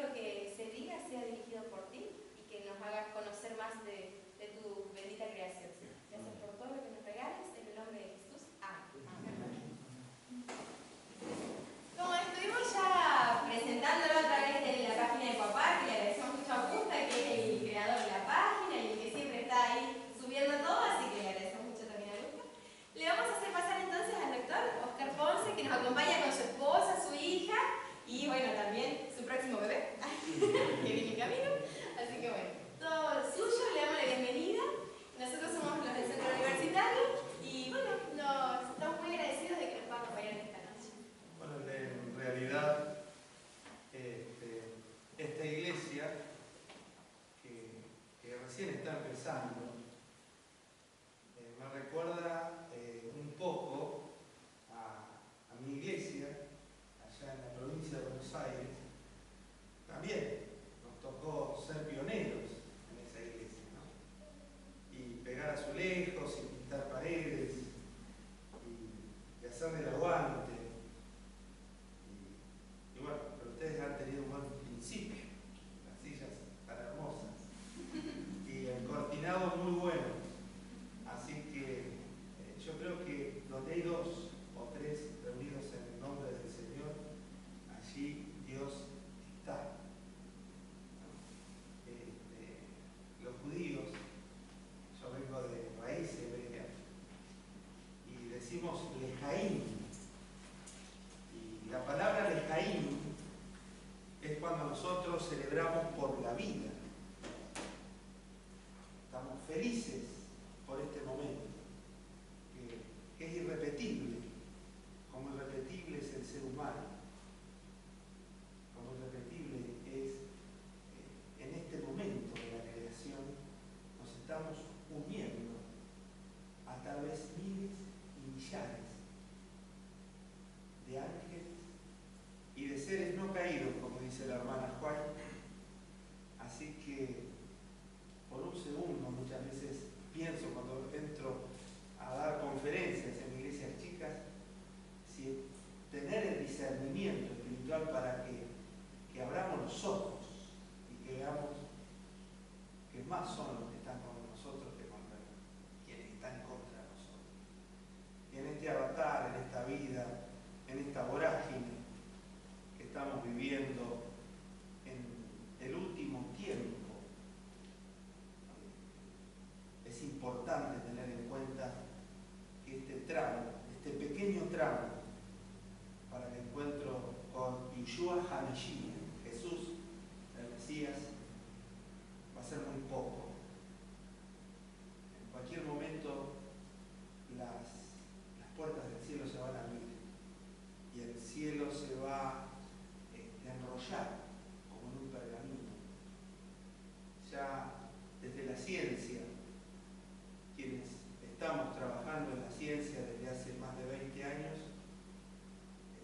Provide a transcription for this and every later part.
lo que se diga sea dirigido por ti y que nos hagas conocer más de tu bendita creación. Gracias por todo lo que nos regales, en el nombre de Jesús. Amén. Como estuvimos ya presentándolo a través de la página de papá, que le agradecemos mucho a Augusta, que es el creador de la página y el que siempre está ahí subiendo todo, así que le agradecemos mucho también a Augusta. Le vamos a hacer pasar entonces al doctor Oscar Ponce, que nos acompaña con su esposa, su hija y bueno, también su próximo bebé, que viene en camino. Así que bueno, todo suyo, le damos la bienvenida. Nosotros somos los del Centro Universitario y bueno, estamos muy agradecidos de que nos puedan acompañar esta noche. Bueno, en realidad, esta iglesia que recién está empezando, me recuerda un poco a mi iglesia, allá en la provincia de Buenos Aires. También nos tocó ser pioneros en esa iglesia, ¿no? Y pegar azulejos, y pintar paredes, y hacerle el aguante. Y bueno, pero ustedes han tenido un buen principio, las sillas tan hermosas, y el cortinado muy bueno. Así que yo creo que donde hay dos o tres reunidos en el nombre del Señor, allí Dios está. Los judíos, yo vengo de raíz hebrea, y decimos lejaim. Y la palabra lejaim es cuando nosotros celebramos por la vida. Estamos felices por este momento, que es irrepetible, como irrepetible es el ser humano, como irrepetible es en este momento de la creación. Nos estamos uniendo a tal vez miles y millares de ángeles y de seres no caídos, como dice la hermana Juan. Así que por un segundo muchas veces pienso, cuando entro a dar conferencias en iglesias chicas, si tener el discernimiento espiritual para que abramos los ojos y que veamos que más son los que están con nosotros que contra quienes están en contra de nosotros. Y en este avatar, en esta vida, en esta vorágine que estamos viviendo en el último tiempo, es importante tener en cuenta que este tramo, este pequeño tramo para el encuentro con Yeshua HaMashiach, Jesús, el Mesías, va a ser muy poco. En cualquier momento las puertas del cielo se van a abrir y el cielo se va a enrollar como en un pergamino. Ya desde la ciencia, quienes estamos trabajando en la ciencia desde hace más de 20 años,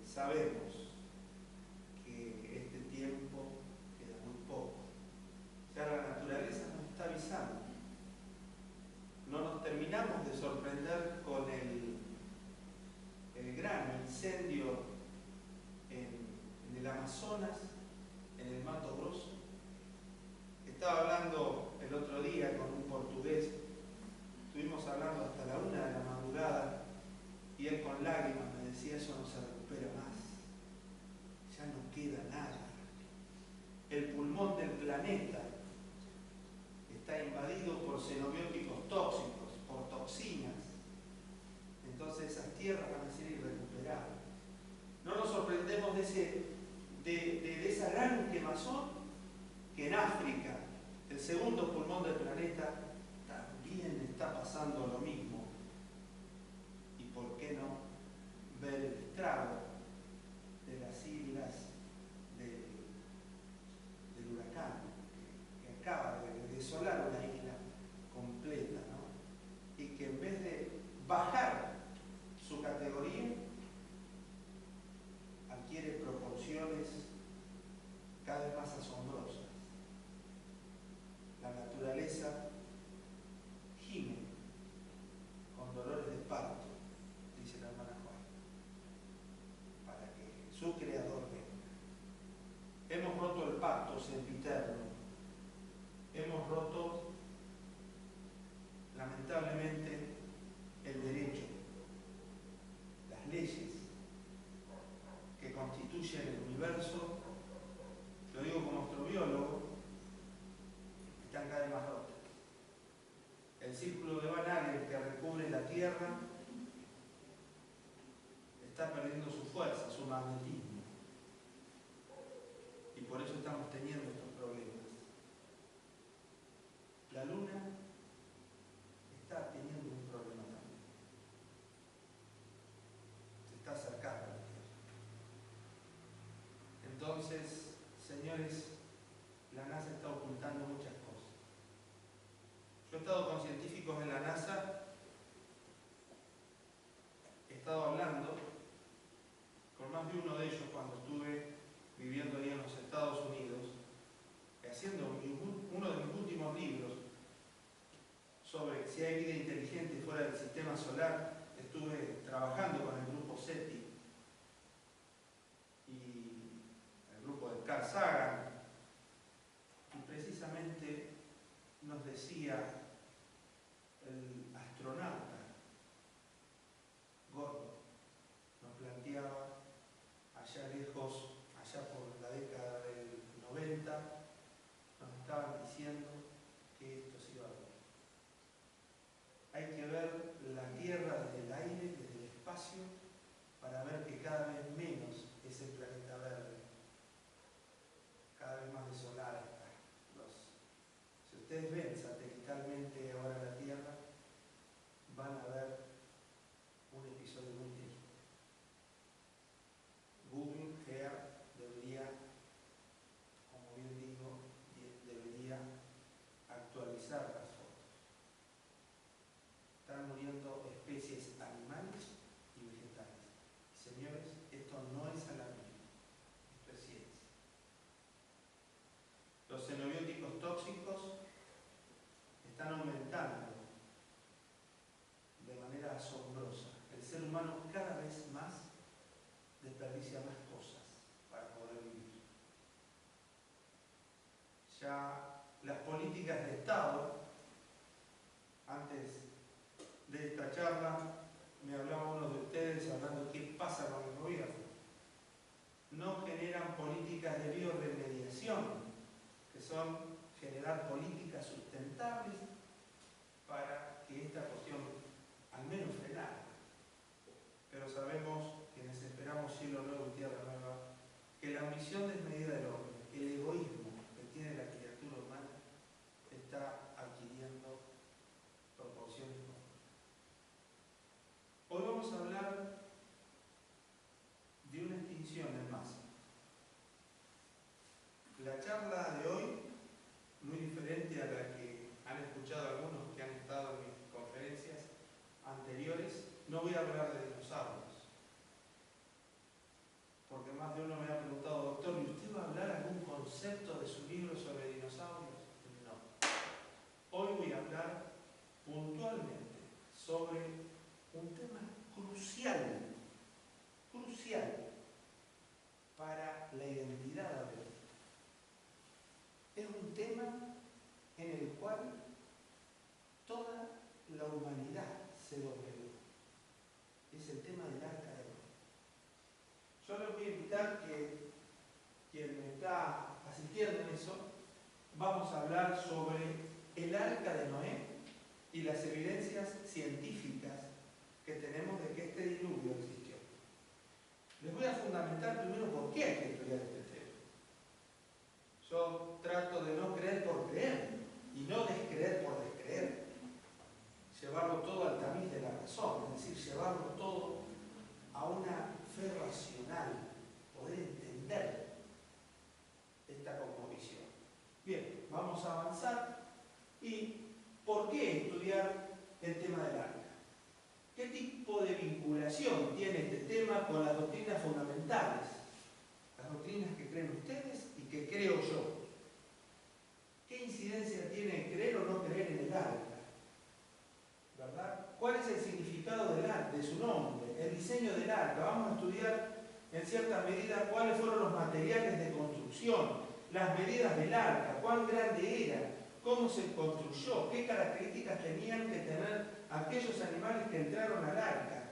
sabemos que este tiempo queda muy poco. Ya la naturaleza nos está avisando. No nos terminamos de sorprender con el gran incendio en el Amazonas, en el Mato Grosso. Estaba hablando el otro día con un portugués, estuvimos hablando hasta la 1 de la madrugada y él con lágrimas me decía: eso no se recupera más, ya no queda nada. El pulmón del planeta está invadido por xenobióticos tóxicos, por toxinas. Entonces esas tierras van a ser irrecuperables. No nos sorprendemos de esa gran quemazón, que en África, el segundo pulmón del planeta, también está pasando lo mismo. Y por qué no ver el estrago de las islas del huracán que acaba de desolar una isla completa, ¿no? Y que en vez de bajar su categoría, adquiere proporciones cada vez más asombrosas. La naturaleza gime con dolores de parto, dice la hermana Juan. sempiterno, hemos roto lamentablemente el derecho, las leyes que constituyen el universo, lo digo como astrobiólogo, están cada vez más rotas. El círculo de Van Allen que recubre la Tierra está perdiendo su fuerza, su magnetismo. Y por eso estamos teniendo estos problemas. La Luna está teniendo un problema también. Se está acercando a la Tierra. Entonces, señores, la NASA está ocultando muchas cosas. Yo he estado con científicos en la NASA, he estado hablando con más de uno de ellos cuando estuve viviendo ahí en los Estados Unidos, haciendo uno de mis últimos libros sobre si hay vida inteligente fuera del sistema solar. Estuve trabajando con el grupo SETI y el grupo de Carl Sagan, y precisamente nos decía el astronauta Gordon, nos planteaba allá lejos, allá por la década del 90, nos estaban diciendo que esto se iba a ver. Hay que ver la Tierra desde el aire, desde el espacio, para ver que cada vez menos es el planeta verde, cada vez más desolada está. Si ustedes ven satelitalmente ahora la Tierra, van a ver un episodio muy triste. Google Earth debería, como bien digo, debería actualizar las fotos. Están muriendo especies animales y vegetales. Y señores, esto no es alarmismo, esto es ciencia. Los xenobióticos tóxicos están aumentando de manera asombrosa. El ser humano cada vez más desperdicia más cosas para poder vivir. Ya las políticas de Estado, antes de esta charla, me hablaba uno de ustedes hablando de qué pasa con el gobierno. No generan políticas de bioremediación, que son generar políticas sustentables para que esta cuestión al menos frenara. Pero sabemos, quienes esperamos cielo nuevo y tierra nueva, que la ambición desmedida del hombre, el egoísmo que tiene la criatura humana, está adquiriendo proporciones nuevas. Hoy vamos a hablar de una extinción en masa. La charla de hoy, muy diferente a la que han escuchado algunos que han estado en mis conferencias anteriores, no voy a hablar de dinosaurios. Porque más de uno me ha preguntado, doctor, ¿y usted va a hablar algún concepto de su libro sobre dinosaurios? No. Hoy voy a hablar puntualmente sobre un tema crucial para la identidad de hoy. Es un tema en el cual toda la humanidad se doblegó. Es el tema del Arca de Noé. Yo les voy a invitar que quien me está asistiendo en eso, vamos a hablar sobre el Arca de Noé y las evidencias científicas que tenemos de que este diluvio existió. Les voy a fundamentar primero por qué hay que estudiar este tema. Yo trato de no creer por creer y no descreer por descreer. Llevarlo todo al tamiz de la razón, es decir, llevarlo todo a una fe racional, poder entender esta cosmovisión. Bien, vamos a avanzar. ¿Y por qué estudiar el tema del arca? ¿Qué tipo de vinculación tiene este tema con las doctrinas fundamentales? Las doctrinas que creen ustedes y que creo yo. ¿Qué incidencia tiene creer o no creer en el arca? ¿Verdad? ¿Cuál es el significado del arca, de su nombre? El diseño del arca. Vamos a estudiar en cierta medida cuáles fueron los materiales de construcción, las medidas del arca, cuán grande era, cómo se construyó, qué características tenían que tener aquellos animales que entraron al arca.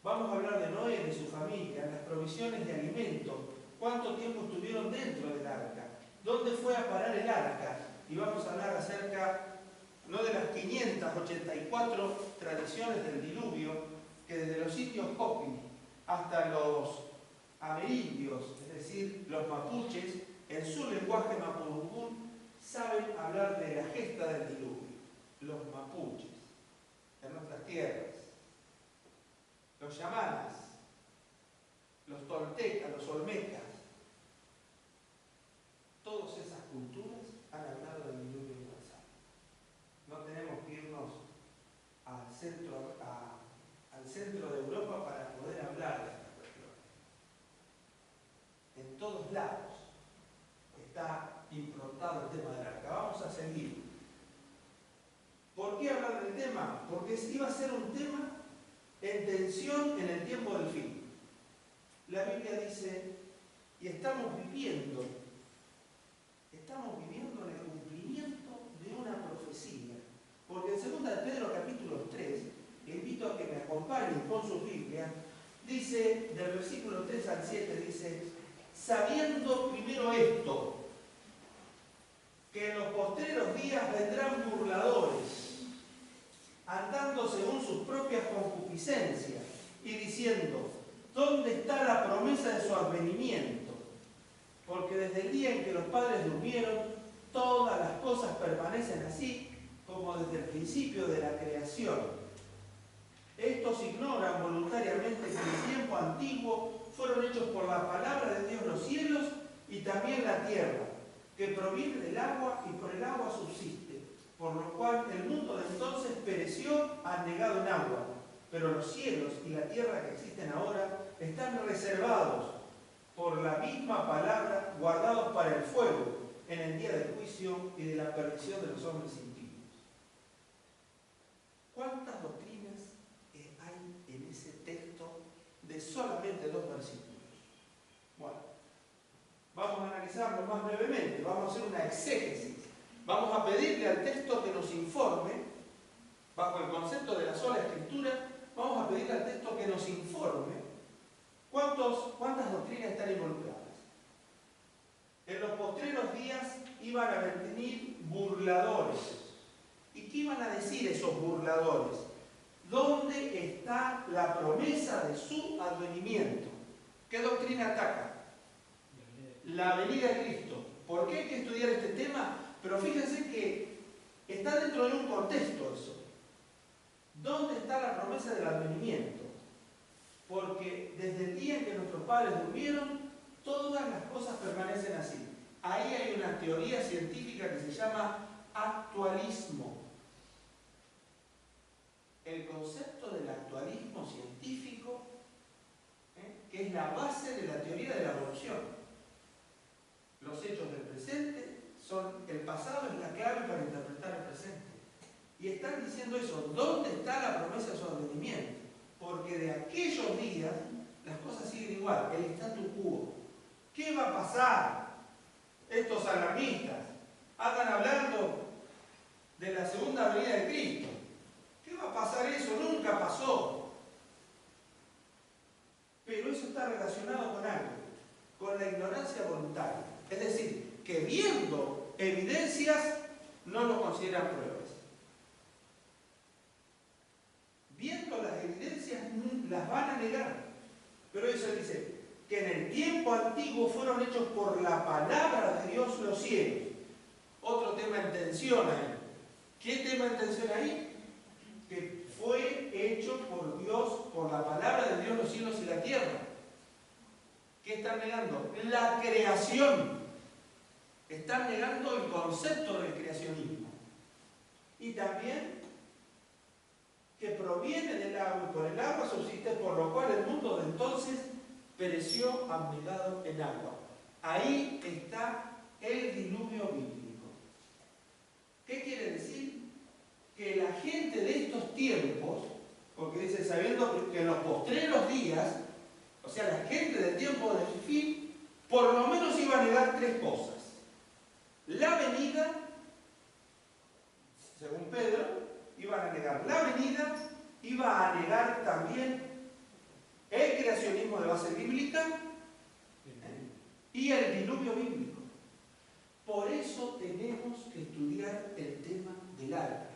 Vamos a hablar de Noé, de su familia, las provisiones de alimento, cuánto tiempo estuvieron dentro del arca, dónde fue a parar el arca. Y vamos a hablar acerca, no de las 584 tradiciones del diluvio, que desde los sitios Hopi hasta los amerindios, es decir, los mapuches, en su lenguaje mapudungún, saben hablar de la gesta del diluvio. Los mapuches, en nuestras tierras. Los yamanas, los toltecas, los olmecas, todas esas culturas han hablado del diluvio universal. No tenemos que irnos al centro de Europa para poder hablar de esta cuestión. En todos lados está improntado el tema del arca. Vamos a seguir. ¿Por qué hablar del tema? Porque iba a ser un tema en tensión en el tiempo del fin. La Biblia dice, y estamos viviendo en el cumplimiento de una profecía. Porque en 2 de Pedro capítulo 3, le invito a que me acompañen con su Biblia, dice, del versículo 3 al 7, dice, sabiendo primero esto, que en los postreros días vendrán burladores, andando según sus propias concupiscencias, y diciendo, ¿dónde está la promesa de su advenimiento? Porque desde el día en que los padres durmieron, todas las cosas permanecen así, como desde el principio de la creación. Estos ignoran voluntariamente que en el tiempo antiguo fueron hechos por la palabra de Dios los cielos y también la tierra, que proviene del agua y por el agua subsiste, por lo cual el mundo de entonces pereció anegado en agua, pero los cielos y la tierra que existen ahora están reservados por la misma palabra, guardados para el fuego en el día del juicio y de la perdición de los hombres impíos. ¿Cuántas doctrinas hay en ese texto de solamente 2 versículos? Bueno, vamos a analizarlo más brevemente, vamos a hacer una exégesis. Vamos a pedirle al texto que nos informe, bajo el concepto de la sola escritura, vamos a pedirle al texto que nos informe cuántas doctrinas están involucradas. En los postreros días iban a venir burladores. ¿Y qué iban a decir esos burladores? ¿Dónde está la promesa de su advenimiento? ¿Qué doctrina ataca? La venida de Cristo. ¿Por qué hay que estudiar este tema? Pero fíjense que está dentro de un contexto eso. ¿Dónde está la promesa del advenimiento? Porque desde el día en que nuestros padres durmieron, todas las cosas permanecen así. Ahí hay una teoría científica que se llama actualismo. El concepto del actualismo científico, que es la base de la teoría de la evolución. Los hechos del presente el pasado es la clave para interpretar el presente. Y están diciendo eso, ¿dónde está la promesa de su advenimiento? Porque de aquellos días las cosas siguen igual, el statu quo. ¿Qué va a pasar? Estos alarmistas andan hablando de la segunda venida de Cristo. ¿Qué va a pasar eso? Nunca pasó. Pero eso está relacionado con algo, con la ignorancia voluntaria. Es decir, que viendo evidencias no lo consideran pruebas. Viendo las evidencias las van a negar. Pero eso dice que en el tiempo antiguo fueron hechos por la palabra de Dios los cielos. Otro tema en tensión ahí. ¿Qué tema en tensión ahí? Que fue hecho por Dios, por la palabra de Dios los cielos y la tierra. ¿Qué están negando? La creación. Están negando el concepto del creacionismo. Y también que proviene del agua y por el agua subsiste, por lo cual el mundo de entonces pereció abnegado en agua. Ahí está el diluvio bíblico. ¿Qué quiere decir? Que la gente de estos tiempos, porque dice, sabiendo que en los postreros días, o sea, la gente del tiempo del fin, por lo menos iba a negar 3 cosas. iba a negar también el creacionismo de base bíblica y el diluvio bíblico. Por eso tenemos que estudiar el tema del arca.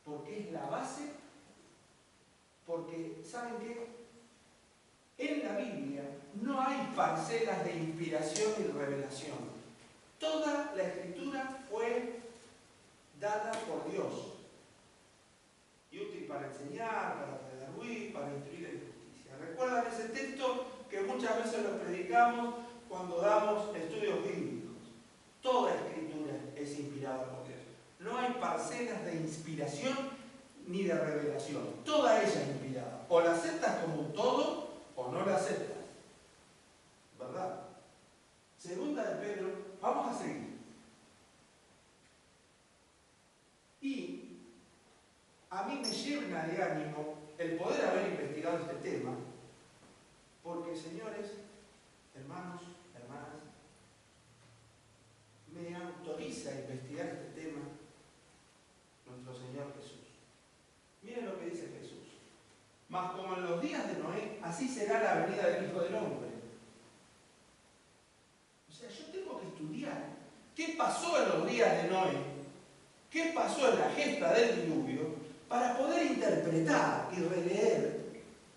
Porque es la base, porque, ¿saben qué? En la Biblia no hay parcelas de inspiración y revelación. Toda la Escritura fue dada por Dios y útil para enseñar, para redarguir, para instruir en justicia. ¿Recuerdan ese texto que muchas veces lo predicamos cuando damos estudios bíblicos? Toda Escritura es inspirada por Dios. No hay parcelas de inspiración ni de revelación. Toda ella es inspirada. O la aceptas como un todo o no la aceptas. ¿Verdad? Segunda de Pedro, vamos a seguir. Y a mí me llena de ánimo el poder haber investigado este tema, porque, señores, hermanos, hermanas, me autoriza a investigar este tema nuestro Señor Jesús. Miren lo que dice Jesús. Mas como en los días de Noé, así será la venida del Hijo del Hombre. O sea, yo tengo que estudiar qué pasó en los días de Noé, qué pasó en la gesta del diluvio, para poder interpretar y releer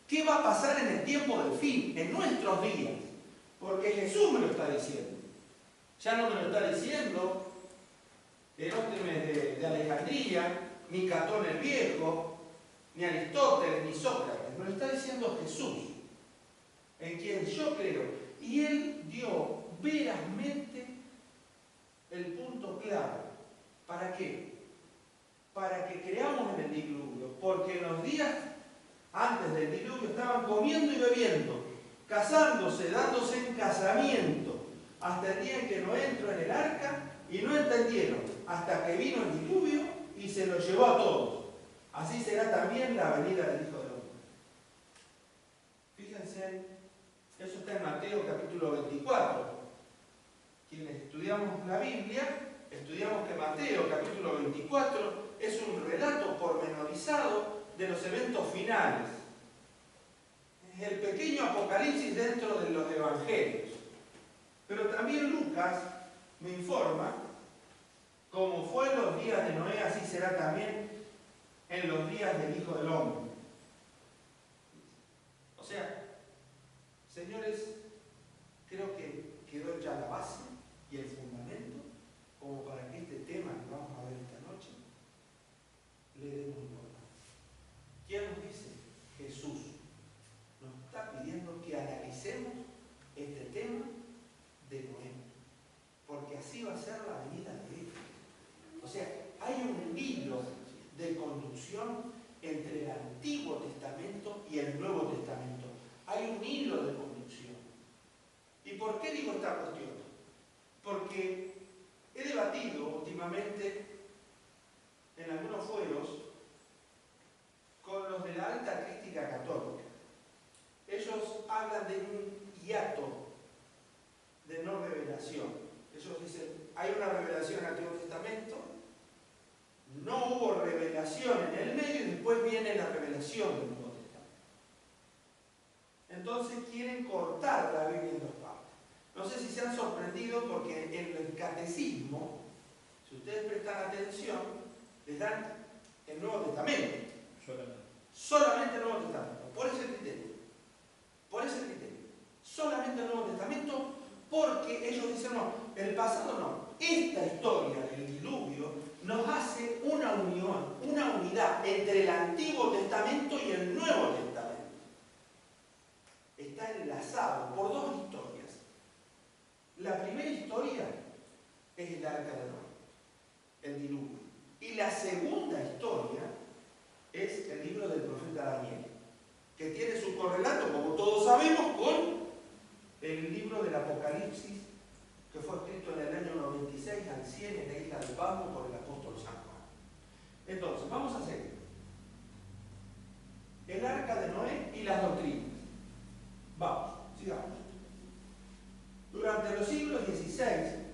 qué va a pasar en el tiempo del fin, en nuestros días. Porque Jesús me lo está diciendo. Ya no me lo está diciendo Heróstenes de Alejandría, ni Catón el Viejo, ni Aristóteles, ni Sócrates. Me lo está diciendo Jesús, en quien yo creo. Y Él dio verazmente el punto clave. ¿Para qué? Para que creamos en el diluvio. Porque en los días antes del diluvio estaban comiendo y bebiendo, casándose, dándose en casamiento, hasta el día en que Noé entró en el arca y no entendieron, hasta que vino el diluvio y se lo llevó a todos. Así será también la venida del Hijo del Hombre. Fíjense, eso está en Mateo capítulo 24. Quienes estudiamos la Biblia, estudiamos que Mateo capítulo 24 es un relato pormenorizado de los eventos finales. Es el pequeño apocalipsis dentro de los evangelios. Pero también Lucas me informa, como fue en los días de Noé, así será también en los días del Hijo del Hombre. O sea, señores, creo que quedó ya la base y el fundamento como para que este tema que vamos a ver esta noche le demos importancia. ¿Quién nos dice? Jesús nos está pidiendo que analicemos este tema de Noé, porque así va a ser la venida de Él. O sea, hay un hilo de conducción entre el Antiguo Testamento y el Nuevo Testamento. Hay un hilo de conducción. ¿Y por qué digo esta cuestión? Porque he debatido últimamente en algunos fueros con los de la alta crítica católica. Ellos hablan de un hiato de no revelación. Ellos dicen, hay una revelación en el Antiguo Testamento, no hubo revelación en el medio y después viene la revelación del Nuevo Testamento. Entonces quieren cortar la Biblia en dos partes. No sé si se han sorprendido porque en el catecismo, si ustedes prestan atención, les dan el Nuevo Testamento. Solamente el Nuevo Testamento. Por ese criterio. Por ese criterio. Solamente el Nuevo Testamento, porque ellos dicen, no, el pasado no. Esta historia del diluvio nos hace una unión, una unidad entre el Antiguo Testamento y el Nuevo Testamento. Está enlazado por dos historias. La primera historia es el arca de Noé, el diluvio. Y la segunda historia es el libro del profeta Daniel, que tiene su correlato, como todos sabemos, con el libro del Apocalipsis, que fue escrito en el año 96 al 100 en la isla de Pasmo por el apóstol San Juan. Entonces, vamos a seguir. El arca de Noé y las doctrinas. Vamos, sigamos. Durante los siglos XVI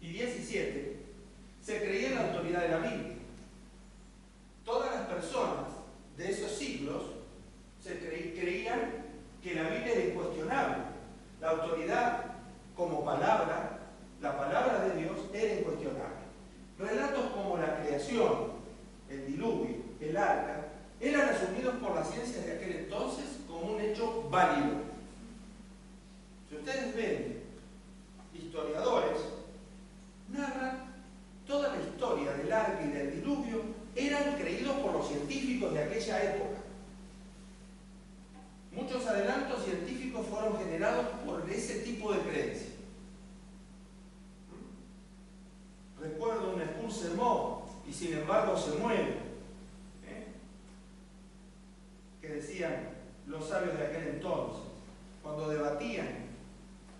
y XVII se creía en la autoridad de la Biblia. Todas las personas incuestionable. La autoridad como palabra, la palabra de Dios, era incuestionable. Relatos como la creación, el diluvio, el arca, eran asumidos por las ciencias de aquel entonces como un hecho válido. Si ustedes ven, historiadores narran toda la historia del arca y del diluvio, eran creídos por los científicos de aquella época. Muchos adelantos científicos fueron generados por ese tipo de creencia. Recuerdo un expulsemo y sin embargo se mueve, que decían los sabios de aquel entonces, cuando debatían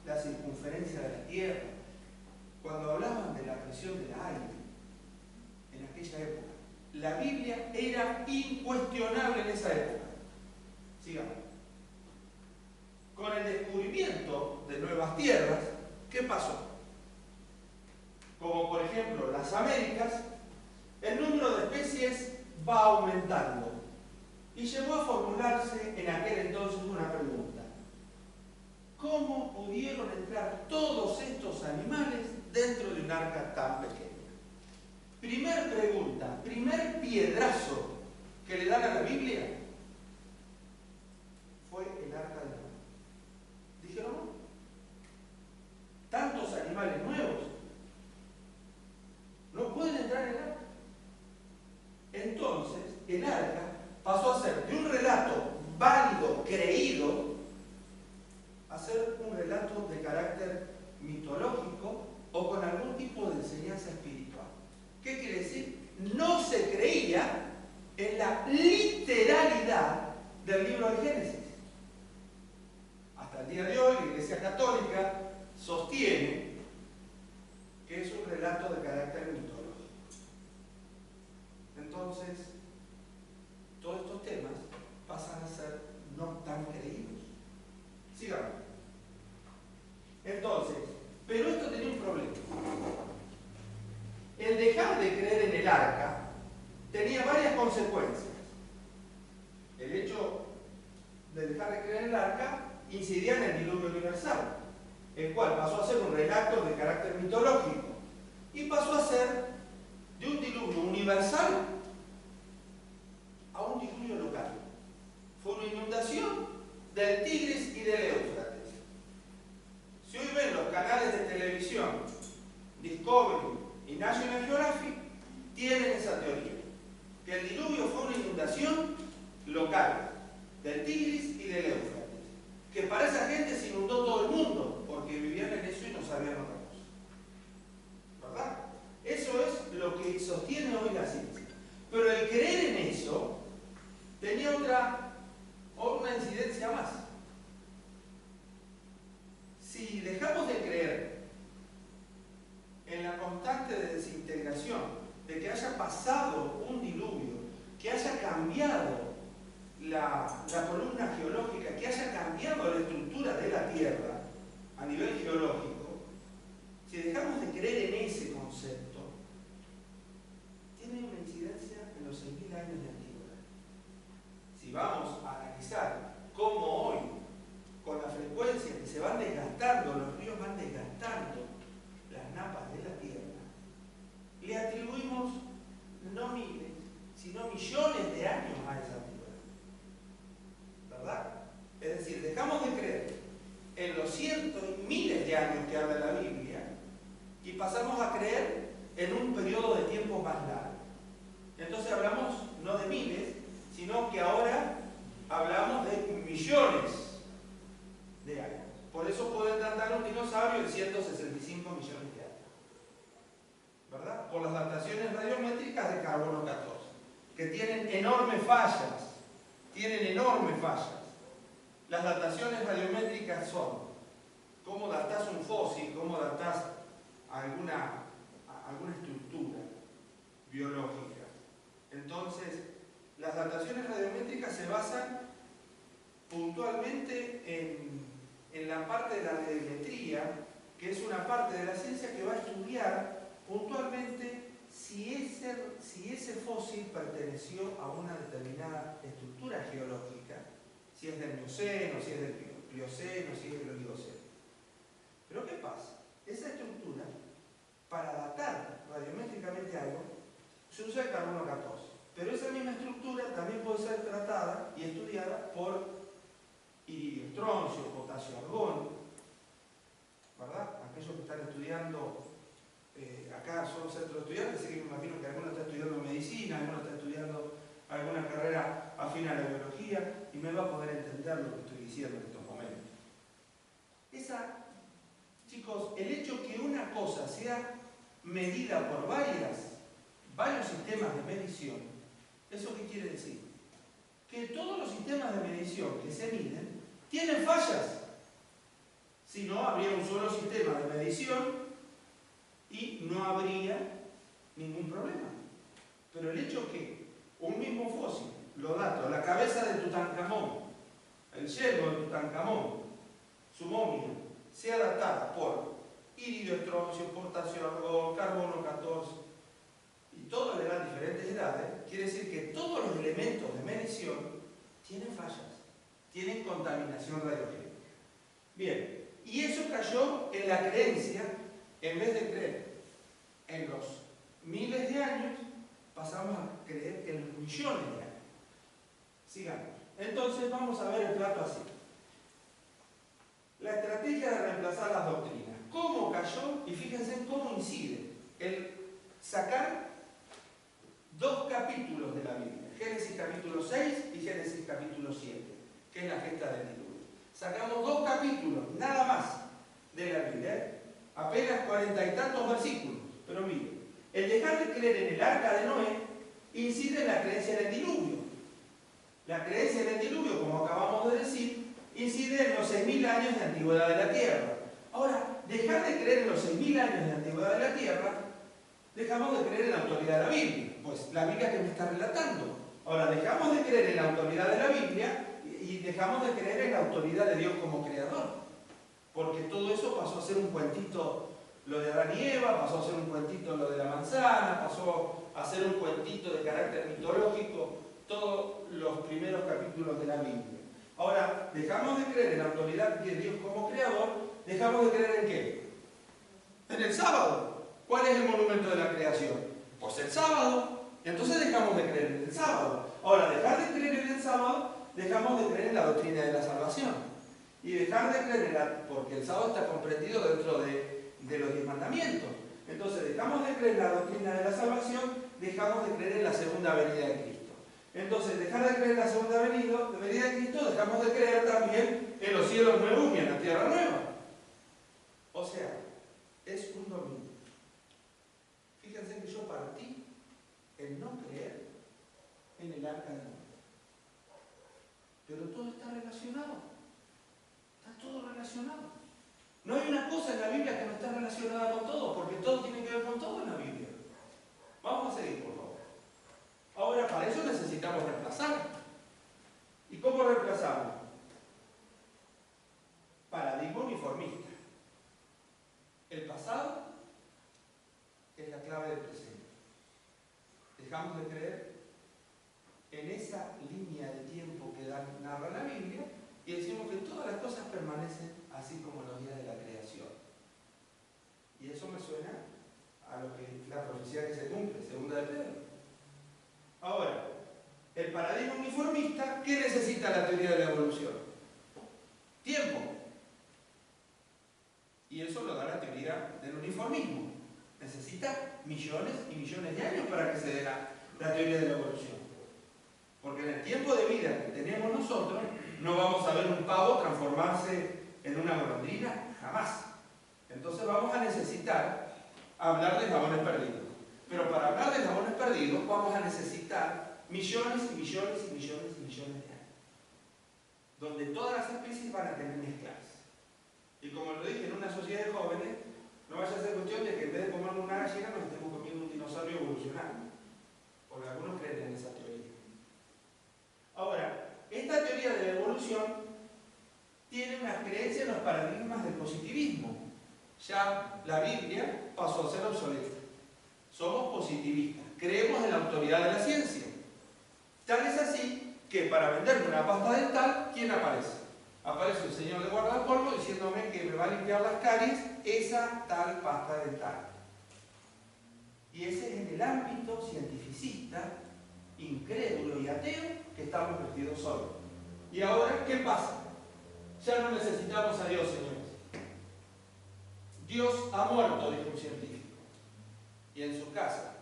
la circunferencia de la Tierra, cuando hablaban de la presión del aire en aquella época. La Biblia era incuestionable en esa época. Sigamos. Con el descubrimiento de nuevas tierras, ¿qué pasó? Como por ejemplo las Américas, el número de especies va aumentando y llegó a formularse en aquel entonces una pregunta: ¿cómo pudieron entrar todos estos animales dentro de un arca tan pequeña? Primer pregunta, primer piedrazo que le dan a la Biblia fue el arca de Noé. Dijeron, no, tantos animales nuevos no pueden entrar en el arca. Entonces, el arca pasó a ser de un relato válido, creído, a ser un relato de carácter mitológico o con algún tipo de enseñanza espiritual. ¿Qué quiere decir? No se creía en la literalidad del libro de Génesis. Hasta el día de hoy, la Iglesia Católica sostiene que es un relato de carácter mitológico. Entonces, todos estos temas pasan a ser no tan creídos. Sigamos. Entonces, pero esto tenía un problema. El dejar de creer en el arca tenía varias consecuencias. El hecho de dejar de creer en el arca incidía en el diluvio universal, el cual pasó a ser un relato de carácter mitológico y pasó a ser de un diluvio universal a un diluvio local. Fue una inundación del Tigris y del Éufrates. Si hoy ven los canales de televisión, Discovery y National Geographic, tienen esa teoría, que el diluvio fue una inundación local del Tigris y del Éufrates, que para esa gente se inundó todo el mundo, porque vivían en eso y no sabían otra cosa. ¿Verdad? Eso es lo que sostiene hoy la ciencia. Pero el creer en eso tenía una incidencia más. Si dejamos de creer en la constante de desintegración, de que haya pasado un diluvio, que haya cambiado la columna geológica, que haya cambiado la estructura de la Tierra a nivel geológico, si dejamos de creer en ese concepto, tiene una incidencia en los 6.000 años de antigüedad. Si vamos a analizar cómo hoy, con la frecuencia que se van desgastando, los ríos van desgastando las napas de la Tierra, le atribuimos no miles, sino millones de años a esa antigüedad. ¿Verdad? Es decir, dejamos de creer en los cientos y miles de años que habla la Biblia y pasamos a creer en un periodo de tiempo más largo. Entonces hablamos no de miles, sino que ahora hablamos de millones de años. Por eso pueden datar un dinosaurio en 165 millones de años. ¿Verdad? Por las dataciones radiométricas de carbono 14, que tienen enormes fallas. Las dataciones radiométricas son cómo datás un fósil, cómo datás alguna estructura biológica. Entonces, las dataciones radiométricas se basan puntualmente en la parte de la radiometría, que es una parte de la ciencia que va a estudiar puntualmente si ese fósil perteneció a una determinada estructura geológica, si es del Mioceno, si es del Plioceno. Plioceno, sigue el Oligoceno. Pero ¿qué pasa? Esa estructura, para datar radiométricamente algo, se usa el carbono 14. Pero esa misma estructura también puede ser tratada y estudiada por iridio, estroncio, potasio, argón, ¿verdad? Aquellos que están estudiando, acá son centros de estudiantes, así que me imagino que alguno está estudiando medicina, alguno está estudiando alguna carrera afín a la biología y me va a poder entender lo que estoy diciendo en estos momentos. Chicos, el hecho que una cosa sea medida por varios sistemas de medición, ¿eso qué quiere decir? Que todos los sistemas de medición que se miden tienen fallas. Si no, habría un solo sistema de medición y no habría ningún problema. Pero el hecho que un mismo fósil, los datos, la cabeza de Tutankamón, el yelmo de Tutankamón, su momia, sea datada por iridio, estroncio, potasio, argón, carbono 14, y todos le dan diferentes edades, quiere decir que todos los elementos de medición tienen fallas, tienen contaminación radiogénica. Bien, y eso cayó en la creencia, en vez de creer en los miles de años, pasamos a creer en los millones de años. Sigamos. Entonces vamos a ver el plato así. La estrategia de reemplazar las doctrinas. ¿Cómo cayó? Y fíjense en cómo incide el sacar dos capítulos de la Biblia. Génesis capítulo 6 y Génesis capítulo 7, que es la gesta del diluvio. Sacamos dos capítulos, nada más, de la Biblia. Apenas 40 y tantos versículos. Pero miren, el dejar de creer en el arca de Noé incide en la creencia en el diluvio. La creencia en el diluvio, como acabamos de decir, incide en los 6.000 años de antigüedad de la Tierra. Ahora, dejar de creer en los 6.000 años de antigüedad de la Tierra, dejamos de creer en la autoridad de la Biblia. Pues la Biblia que me está relatando. Ahora, dejamos de creer en la autoridad de la Biblia y dejamos de creer en la autoridad de Dios como creador. Porque todo eso pasó a ser un cuentito, lo de Adán y Eva, pasó a ser un cuentito lo de la manzana, pasó a ser un cuentito de carácter mitológico, todos los primeros capítulos de la Biblia. Ahora, dejamos de creer en la autoridad de Dios como creador, dejamos de creer en ¿qué? En el sábado. ¿Cuál es el monumento de la creación? Pues el sábado. Entonces dejamos de creer en el sábado. Ahora, dejar de creer en el sábado, dejamos de creer en la doctrina de la salvación. Y dejar de creer en porque el sábado está comprendido dentro de los 10 mandamientos. Entonces dejamos de creer en la doctrina de la salvación, dejamos de creer en la segunda venida de Cristo. Entonces, dejar de creer en la segunda venida de Cristo, dejamos de creer también en los cielos nuevos y en la tierra nueva. O sea, es un dominio. Fíjense que yo partí en no creer en el arca de Noé. Pero todo está relacionado. Está todo relacionado. No hay una cosa en la Biblia que no está relacionada con todo, porque todo tiene que ver con todo en la Biblia. Vamos a seguir, por favor. Ahora, para eso necesitamos reemplazar. ¿Y cómo reemplazamos? Paradigma uniformista. El pasado es la clave del presente. Dejamos de creer en esa línea de tiempo que narra la Biblia y decimos que todas las cosas permanecen así como los días de la creación. Y eso me suena a lo que la profecía que se cumple, segunda de Pedro. Ahora, el paradigma uniformista, ¿qué necesita la teoría de la evolución? Tiempo. Y eso lo da la teoría del uniformismo. Necesita millones y millones de años para que se dé la teoría de la evolución. Porque en el tiempo de vida que tenemos nosotros, no vamos a ver un pavo transformarse en una golondrina, jamás. Entonces vamos a necesitar hablar de jabones perdidos. Pero para hablar de jabones perdidos vamos a necesitar millones y millones y millones y millones de años. Donde todas las especies van a tener mezclarse. Y como lo dije, en una sociedad de jóvenes, no vaya a ser cuestión de que en vez de comernos una gallina nos estemos comiendo un dinosaurio evolucionario. Porque algunos creen en esa teoría. Ahora, esta teoría de la evolución tiene una creencia en los paradigmas del positivismo. Ya la Biblia pasó a ser obsoleta. Somos positivistas, creemos en la autoridad de la ciencia. Tal es así que para venderme una pasta dental, ¿quién aparece? Aparece el señor de guardapolvo diciéndome que me va a limpiar las caries esa tal pasta dental. Y ese es en el ámbito cientificista, incrédulo y ateo que estamos metidos hoy. ¿Y ahora qué pasa? Ya no necesitamos a Dios, señores. Dios ha muerto, dijo un científico. Y en su casa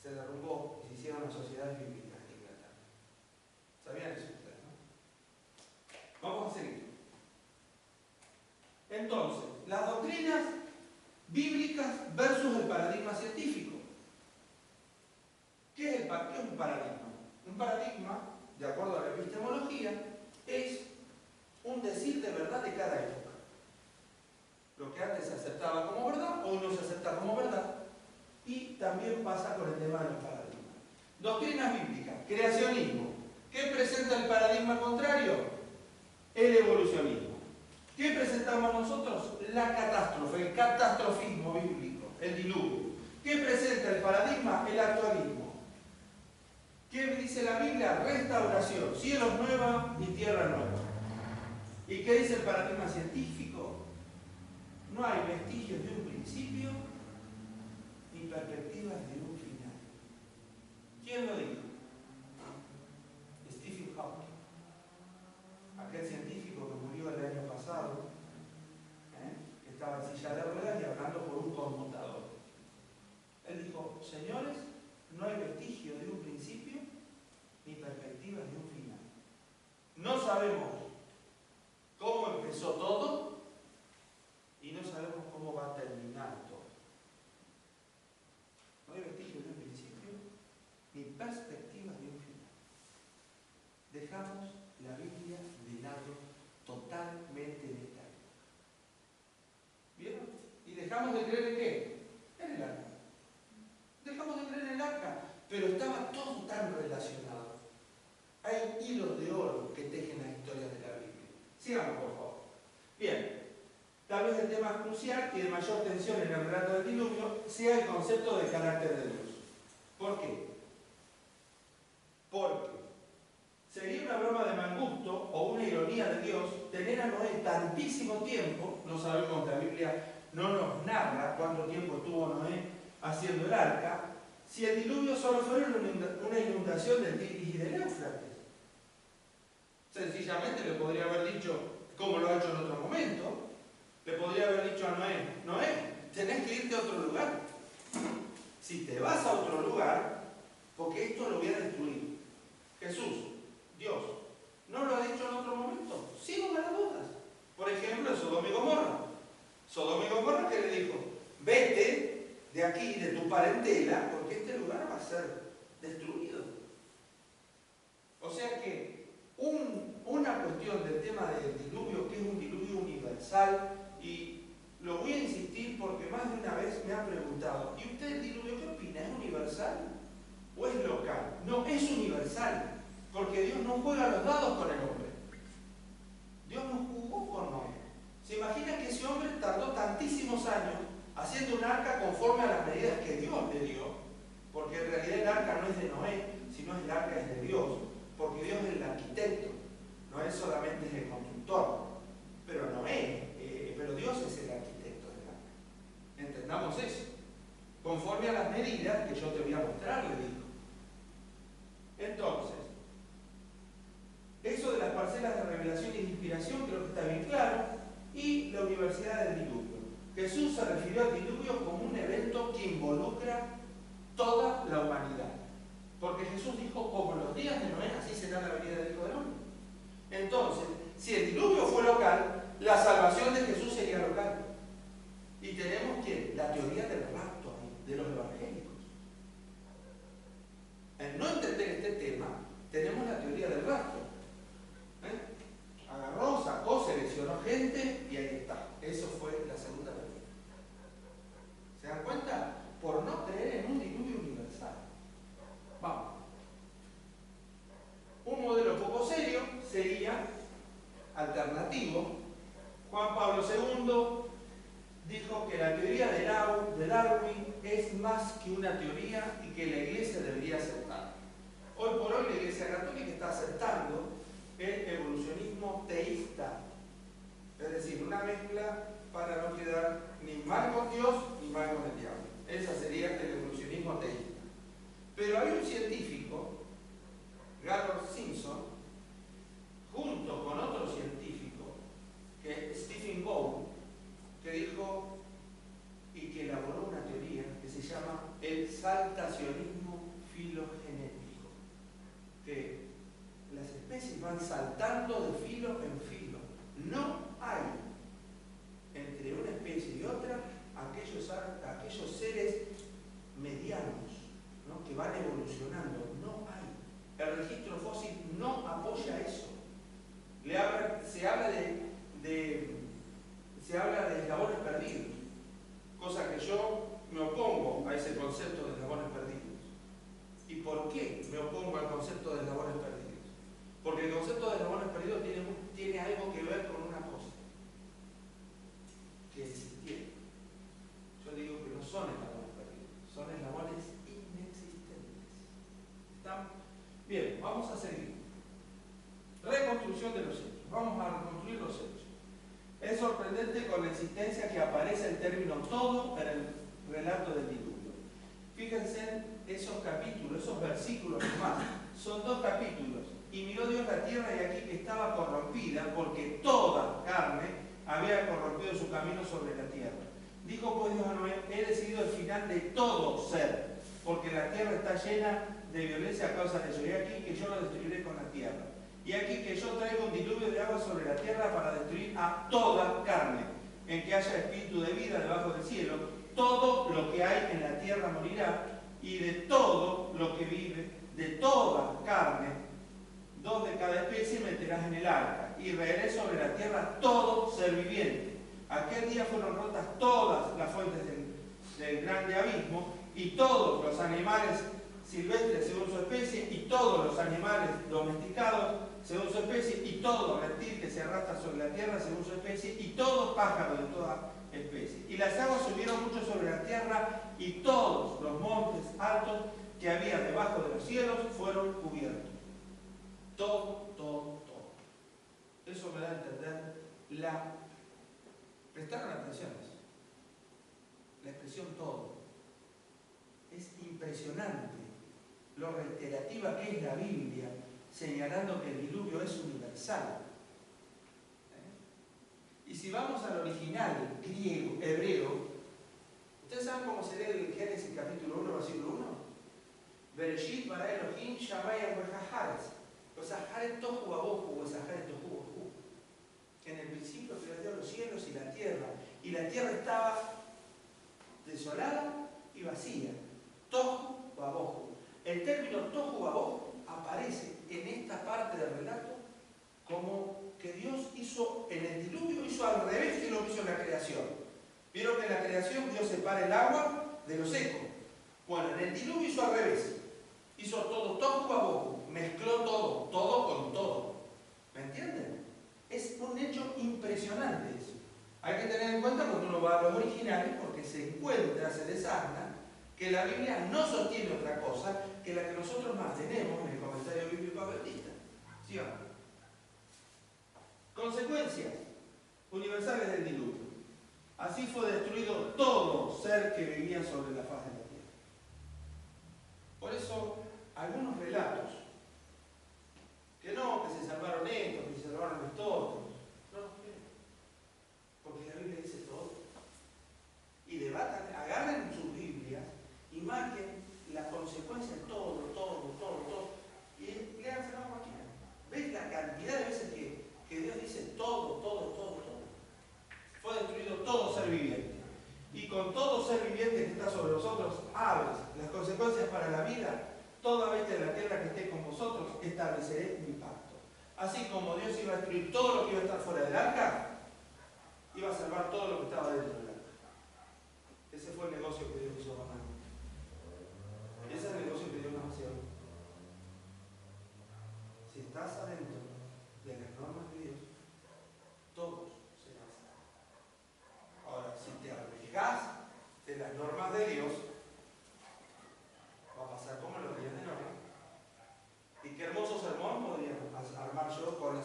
se derrumbó y se hicieron las sociedades bíblicas de Inglaterra. ¿Sabían eso ustedes, no? Vamos a seguir. Entonces, las doctrinas bíblicas versus el paradigma científico. ¿Qué es un paradigma? Un paradigma, de acuerdo a la epistemología, es un decir de verdad de cada época. Lo que antes se aceptaba como verdad, hoy no se acepta como verdad. Y también pasa con el tema de los paradigmas. Doctrinas bíblicas, creacionismo. ¿Qué presenta el paradigma contrario? El evolucionismo. ¿Qué presentamos nosotros? La catástrofe, el catastrofismo bíblico, el diluvio. ¿Qué presenta el paradigma? El actualismo. ¿Qué dice la Biblia? Restauración, cielos nuevos y tierra nueva. ¿Y qué dice el paradigma científico? No hay vestigios de un principio ni perspectivas de un final. ¿Quién lo dijo? Stephen Hawking, aquel científico que murió el año pasado, que estaba en silla de ruedas y hablando por un conmutador. Él dijo, señores, no hay vestigio de un principio ni perspectivas de un final. No sabemos cómo empezó todo y no sabemos cómo va a terminar todo. No hay vestigio de un principio ni perspectivas de un final. Dejamos la Biblia de lado totalmente en esta época. ¿Vieron? ¿Y dejamos de creer en qué? En el arca. Dejamos de creer en el arca, pero estaba todo tan relacionado. Hay hilos de oro que tejen las historias de la Biblia. Sigamos, por favor. Bien, tal vez el tema crucial y de mayor tensión en el relato del diluvio sea el concepto del carácter de Dios. ¿Por qué? Porque sería una broma de mal gusto o una ironía de Dios tener a Noé tantísimo tiempo, no sabemos, la Biblia no nos narra cuánto tiempo estuvo Noé haciendo el arca, si el diluvio solo fuera una inundación del Tigris y del Éufrates. Sencillamente le podría haber dicho, como lo ha hecho en otro momento, le podría haber dicho a Noé, Noé, tenés que irte a otro lugar. Si te vas a otro lugar, porque esto lo voy a destruir. Jesús, Dios, ¿no lo ha dicho en otro momento? Sin lugar a dudas. Por ejemplo, Sodoma y Gomorra. Sodoma y Gomorra, ¿qué le dijo? Vete de aquí, de tu parentela, porque este lugar va a ser destruido. O sea que una cuestión del tema del diluvio, que es un diluvio universal, y lo voy a insistir porque más de una vez me han preguntado, ¿y usted el diluvio qué opina? ¿Es universal o es local? No, es universal, porque Dios no juega los dados con el hombre. Dios no jugó con Noé. ¿Se imagina que ese hombre tardó tantísimos años haciendo un arca conforme a las medidas que Dios le dio? Porque en realidad el arca no es de Noé, sino el arca es de Dios, porque Dios es el arquitecto, Noé solamente es el constructor, pero Dios es el arquitecto del arca. Entendamos eso, conforme a las medidas que yo te voy a mostrar, le dijo. Entonces, eso de las parcelas de revelación y de inspiración creo que está bien claro, y la universalidad del diluvio. Jesús se refirió al diluvio como un evento que involucra toda la humanidad. Porque Jesús dijo, como en los días de Noé, así será la venida del Hijo del Hombre. Entonces, si el diluvio fue local, la salvación de Jesús sería local. Y tenemos que la teoría del rapto de los evangélicos. En no entender este tema, tenemos la teoría del rapto. Agarró, sacó, seleccionó gente y ahí está. Eso fue la segunda venida. ¿Se dan cuenta? Por no creer en un diluvio universal. Vamos. Un modelo poco serio sería alternativo. Juan Pablo II dijo que la teoría de Darwin es más que una teoría y que la Iglesia debería aceptar. Hoy por hoy la Iglesia Católica está aceptando el evolucionismo teísta. Es decir, una mezcla para no quedar ni mal con Dios ni mal con el diablo. Esa sería el evolucionismo teísta. Pero hay un científico, Gardner Simpson, junto con otro científico, que es Stephen Bow, que dijo y que elaboró una teoría que se llama el saltacionismo filogenético, que las especies van saltando de filo en filo. No hay entre una especie y otra aquellos seres medianos, ¿no?, que van evolucionando. No hay. El registro fósil no apoya eso. Se habla de eslabones perdidos, cosa que yo me opongo a ese concepto de eslabones perdidos. ¿Y por qué me opongo al concepto de eslabones perdidos? Porque el concepto de eslabones perdidos tiene algo que ver con una cosa, que existieron. Yo digo que no son eslabones perdidos, son eslabones inexistentes. ¿Están? Bien, vamos a seguir. Reconstrucción de los hechos. Vamos a reconstruir los hechos. Es sorprendente con la insistencia que aparece el término todo en el relato del diluvio. Fíjense en esos capítulos, esos versículos más. Son 2 capítulos. Y miró Dios la tierra y aquí que estaba corrompida, porque toda carne había corrompido su camino sobre la tierra. Dijo pues Dios a Noé: he decidido el final de todo ser, porque la tierra está llena de violencia a causa de eso. Y aquí que yo lo destruiré con la tierra. Y aquí que yo traigo un diluvio de agua sobre la tierra para destruir a toda carne, en que haya espíritu de vida debajo del cielo. Todo lo que hay en la tierra morirá, y de todo lo que vive, de toda carne, 2 de cada especie meterás en el arca, y reiré sobre la tierra todo ser viviente. Aquel día fueron rotas todas las fuentes del grande abismo, y todos los animales silvestres según su especie, y todos los animales domesticados según su especie, y todo reptil que se arrastra sobre la tierra según su especie, y todo pájaro de toda especie. Y las aguas subieron mucho sobre la tierra, y todos los montes altos que había debajo de los cielos fueron cubiertos. Todo, todo, todo. Eso me da a entender prestaron atención a eso. La expresión todo. Es impresionante lo reiterativa que es la Biblia, señalando que el diluvio es universal. Y si vamos al original griego, hebreo, ¿ustedes saben cómo se lee el Génesis capítulo 1, versículo 1? Bereshit bara Elohim shamay haretz. O Saharet tohu babohu, o Saharet tohu babohu. En el principio creó Dios los cielos y la tierra estaba desolada y vacía. Tohu babohu. El término tohu babohu aparece en esta parte del relato como que Dios hizo, en el diluvio hizo al revés que lo hizo en la creación. Vieron que en la creación Dios separa el agua de lo seco. Bueno, en el diluvio hizo al revés. Hizo todo tohu babohu. Mezcló todo, todo con todo. ¿Me entienden? Es un hecho impresionante eso. Hay que tener en cuenta cuando uno va a los originales, porque se encuentra, se desasna, que la Biblia no sostiene otra cosa que la que nosotros mantenemos en el comentario bíblico adventista. ¿Sí o no? Consecuencias universales del diluvio. Así fue destruido todo ser que vivía sobre la faz de la tierra. Por eso, algunos relatos que se salvaron estos, que se salvaron estos otros, no los creen. Porque la Biblia dice todo. Y debatan, agarren sus Biblias y marquen la consecuencia de todo. Y léanselo a cualquiera. ¿Ves la cantidad de veces que Dios dice todo? Fue destruido todo ser viviente. Y con todo ser viviente que está sobre vosotros, aves, las consecuencias para la vida, toda bestia de la tierra que esté con vosotros, estableceré mi pacto. Así como Dios iba a destruir todo lo que iba a estar fuera del arca, iba a salvar todo lo que estaba dentro del arca. Ese fue el negocio que Dios hizo con nosotros. Ese es el negocio que Dios nos hace hoy. Si estás adentro de las normas de Dios, todos serán salvos. Ahora, si te arriesgas de las normas de Dios, va a pasar como los días de Noé. Y qué hermoso sermón podría armar yo con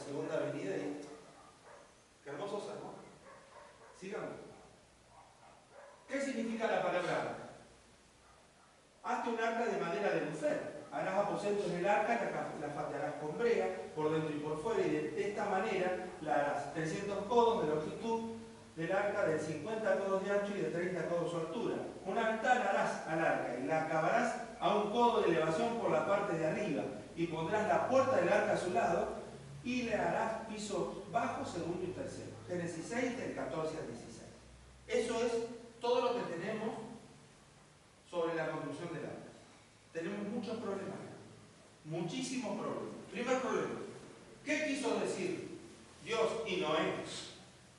Sigamos. ¿Qué significa la palabra arca? Hazte un arca de madera de lufer. Harás aposentos en el arca, la fatearás con brea, por dentro y por fuera, y de esta manera la harás 300 codos de longitud del arca, de 50 codos de ancho y de 30 codos su altura. Una ventana harás al arca y la acabarás a un codo de elevación por la parte de arriba, y pondrás la puerta del arca a su lado, y le harás piso bajo, segundo y tercero. Génesis 6, del 14 al 16. Eso es todo lo que tenemos sobre la construcción del arca. Tenemos muchos problemas, muchísimos problemas. Primer problema, ¿qué quiso decir Dios y Noé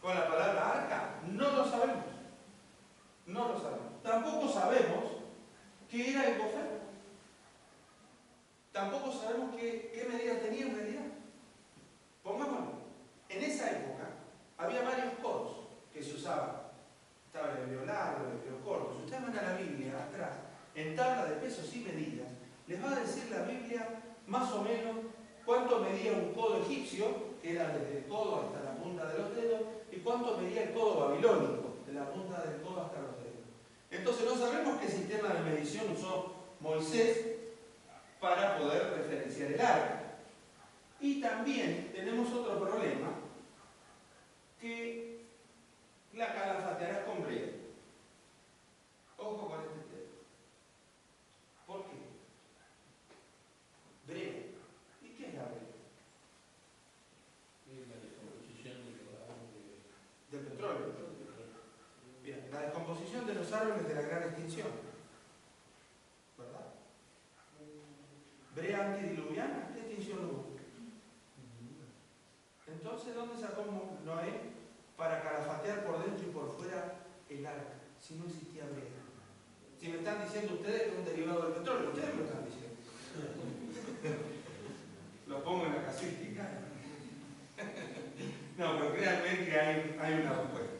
con la palabra arca? No lo sabemos. No lo sabemos. Tampoco sabemos qué era el gofer. Tampoco sabemos qué medida tenía en realidad. Pongámoslo. En esa época había varios codos que se usaban. Estaba el hebreo largo, el hebreo corto. Si ustedes van a la Biblia atrás, en tabla de pesos y medidas, les va a decir la Biblia más o menos cuánto medía un codo egipcio, que era desde el codo hasta la punta de los dedos, y cuánto medía el codo babilónico, de la punta del codo hasta los dedos. Entonces no sabemos qué sistema de medición usó Moisés para poder referenciar el arca. Y también tenemos otro problema, que la calafatearás con brea. Ojo con este tema. ¿Por qué? Brea. ¿Y qué es la brea? La descomposición Del petróleo. Bien, la descomposición de los árboles de la gran extinción. ¿Verdad? Brea antediluviana, ¿qué extinción hubo? Entonces, ¿dónde sacó Noé para calafatear por dentro y por fuera el arca? Si no existía brea. Si me están diciendo ustedes que es un derivado del petróleo, ustedes me lo están diciendo. Lo pongo en la casuística. No, pero créanme que hay una respuesta.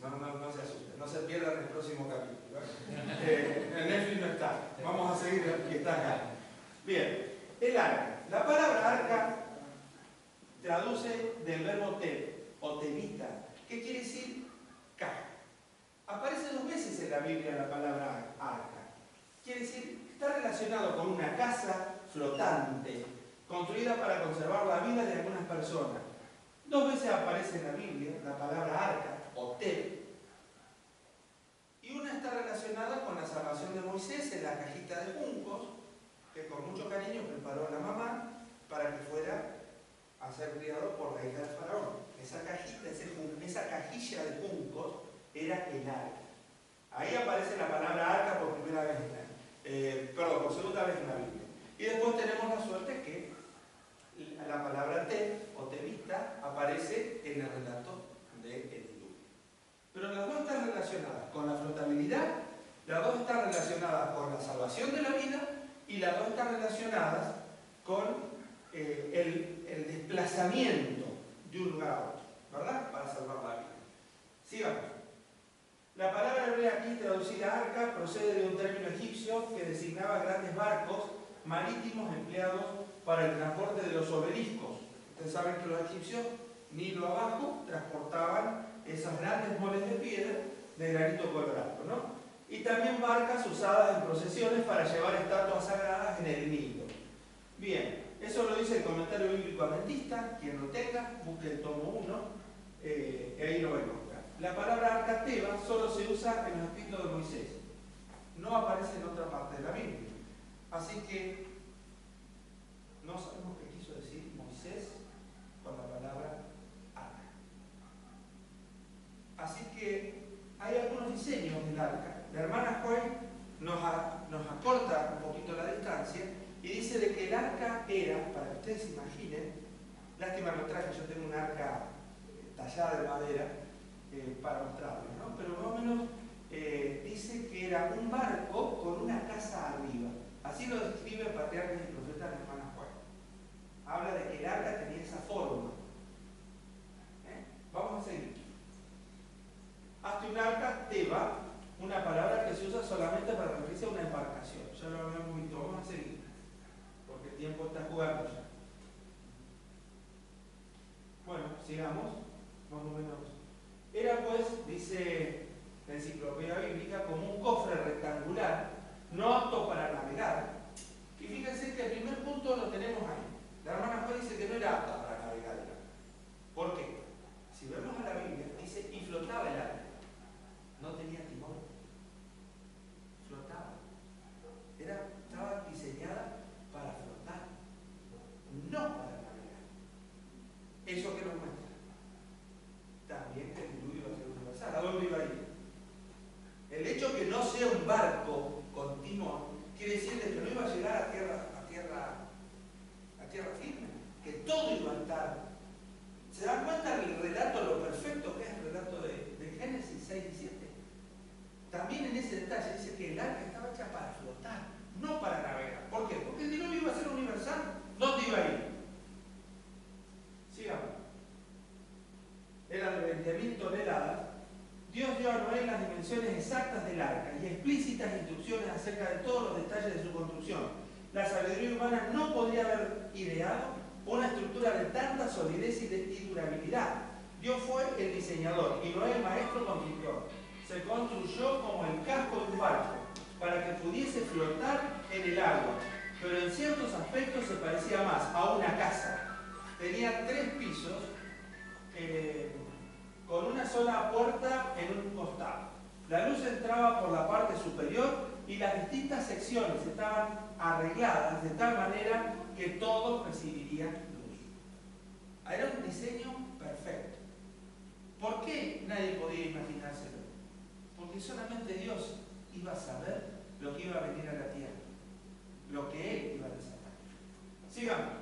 No se asusten, no se pierdan el próximo capítulo. En Netflix no está. Vamos a seguir que está acá. Bien, el arca. La palabra arca traduce del verbo te o tevita, que quiere decir caja. Aparece 2 veces en la Biblia la palabra arca. Quiere decir, está relacionado con una casa flotante, construida para conservar la vida de algunas personas. 2 veces aparece en la Biblia la palabra arca o te, y una está relacionada con la salvación de Moisés en la cajita de juncos, que con mucho cariño preparó la mamá para que fuera a ser criado por la hija del faraón. Esa cajita, esa cajilla de juncos era el arca. Ahí aparece la palabra arca por primera vez por segunda vez en la Biblia. Y después tenemos la suerte que la palabra te o tevita aparece en el relato del diluvio. Pero las dos están relacionadas con la flotabilidad, las dos están relacionadas con la salvación de la vida y las dos están relacionadas con el desplazamiento de un lugar a otro, ¿verdad? Para salvar la vida. Sigamos. La palabra hebrea aquí traducida arca procede de un término egipcio que designaba grandes barcos marítimos empleados para el transporte de los obeliscos. Ustedes saben que los egipcios, Nilo abajo, transportaban esas grandes moles de piedra de granito colorado, ¿no? Y también barcas usadas en procesiones para llevar estatuas sagradas en el Nilo. Bien, eso lo dice el comentario bíblico adventista. Quien lo tenga, busque el tomo 1, y ahí lo va a encontrar. La palabra arca teba solo se usa en los escritos de Moisés. No aparece en otra parte de la Biblia. Así que no sabemos qué quiso decir Moisés con la palabra arca. Así que hay algunos diseños del arca. La hermana Joy nos acorta un poquito la distancia y dice de que el arca era, para que ustedes se imaginen, lástima no traje, yo tengo un arca tallada de madera para mostrarles, ¿no? Pero más o menos dice que era un barco con una casa arriba. Así lo describe Patriarcas y Profetas de la hermana Juan. Habla de que el arca tenía esa forma. Vamos a seguir. Hazte un arca, teba, una palabra que se usa solamente para referirse a una embarcación. Ya lo habíamos visto, vamos a seguir, porque el tiempo está jugando ya. Bueno, sigamos, más o menos. Era pues, dice Enciclopedia Bíblica, como un cofre rectangular, no apto para navegar. Y fíjense que el primer punto lo tenemos ahí. La hermana Juan dice que no era apta para navegar. ¿Por qué? Si vemos a la Biblia, dice, y flotaba el arca. No tenía timón. Flotaba. Estaba diseñada para flotar, no para navegar. ¿Eso qué nos muestra? También que el diluvio va a ser universal. ¿A dónde iba a ir? El hecho que no sea un barco con timón quiere decir que no iba a llegar a tierra firme, que todo iba a estar. ¿Se dan cuenta del relato, lo perfecto que es el relato de Génesis 6 y 7? También en ese detalle dice que el arca estaba hecha para flotar, no para navegar. ¿Por qué? Porque el diluvio iba a ser universal. ¿Dónde iba a ir? Sigamos. Era de 20.000 toneladas. Dios dio a Noé las dimensiones exactas del arca y explícitas instrucciones acerca de todos los detalles de su construcción. La sabiduría humana no podría haber ideado una estructura de tanta solidez y durabilidad. Dios fue el diseñador y Noé el maestro constructor. Se construyó como el casco de un barco para que pudiese flotar en el agua, pero en ciertos aspectos se parecía más a una casa. Tenía 3 pisos con una sola puerta en un costado. La luz entraba por la parte superior y las distintas secciones estaban arregladas de tal manera que todos recibirían luz. Era un diseño perfecto. ¿Por qué nadie podía imaginárselo? Porque solamente Dios iba a saber lo que iba a venir a la tierra, lo que Él iba a desatar. Sigamos.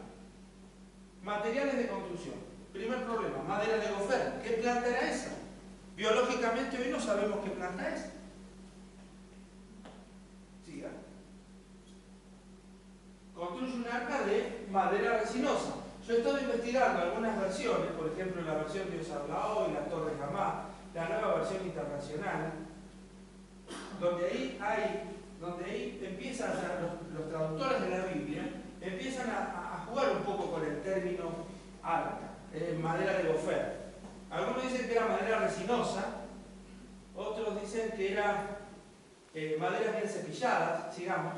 Materiales de construcción. Primer problema, madera de gofer. ¿Qué planta era esa? Biológicamente hoy no sabemos qué planta es. Siga. Construye un arca de madera resinosa. Yo he estado investigando algunas versiones, por ejemplo la versión que os habla hoy, la Torre Gamá, la nueva versión internacional, donde ahí empiezan los traductores de la Biblia, empiezan a jugar un poco con el término arca, madera de gofer. Algunos dicen que era madera resinosa, otros dicen que era maderas bien cepilladas, sigamos.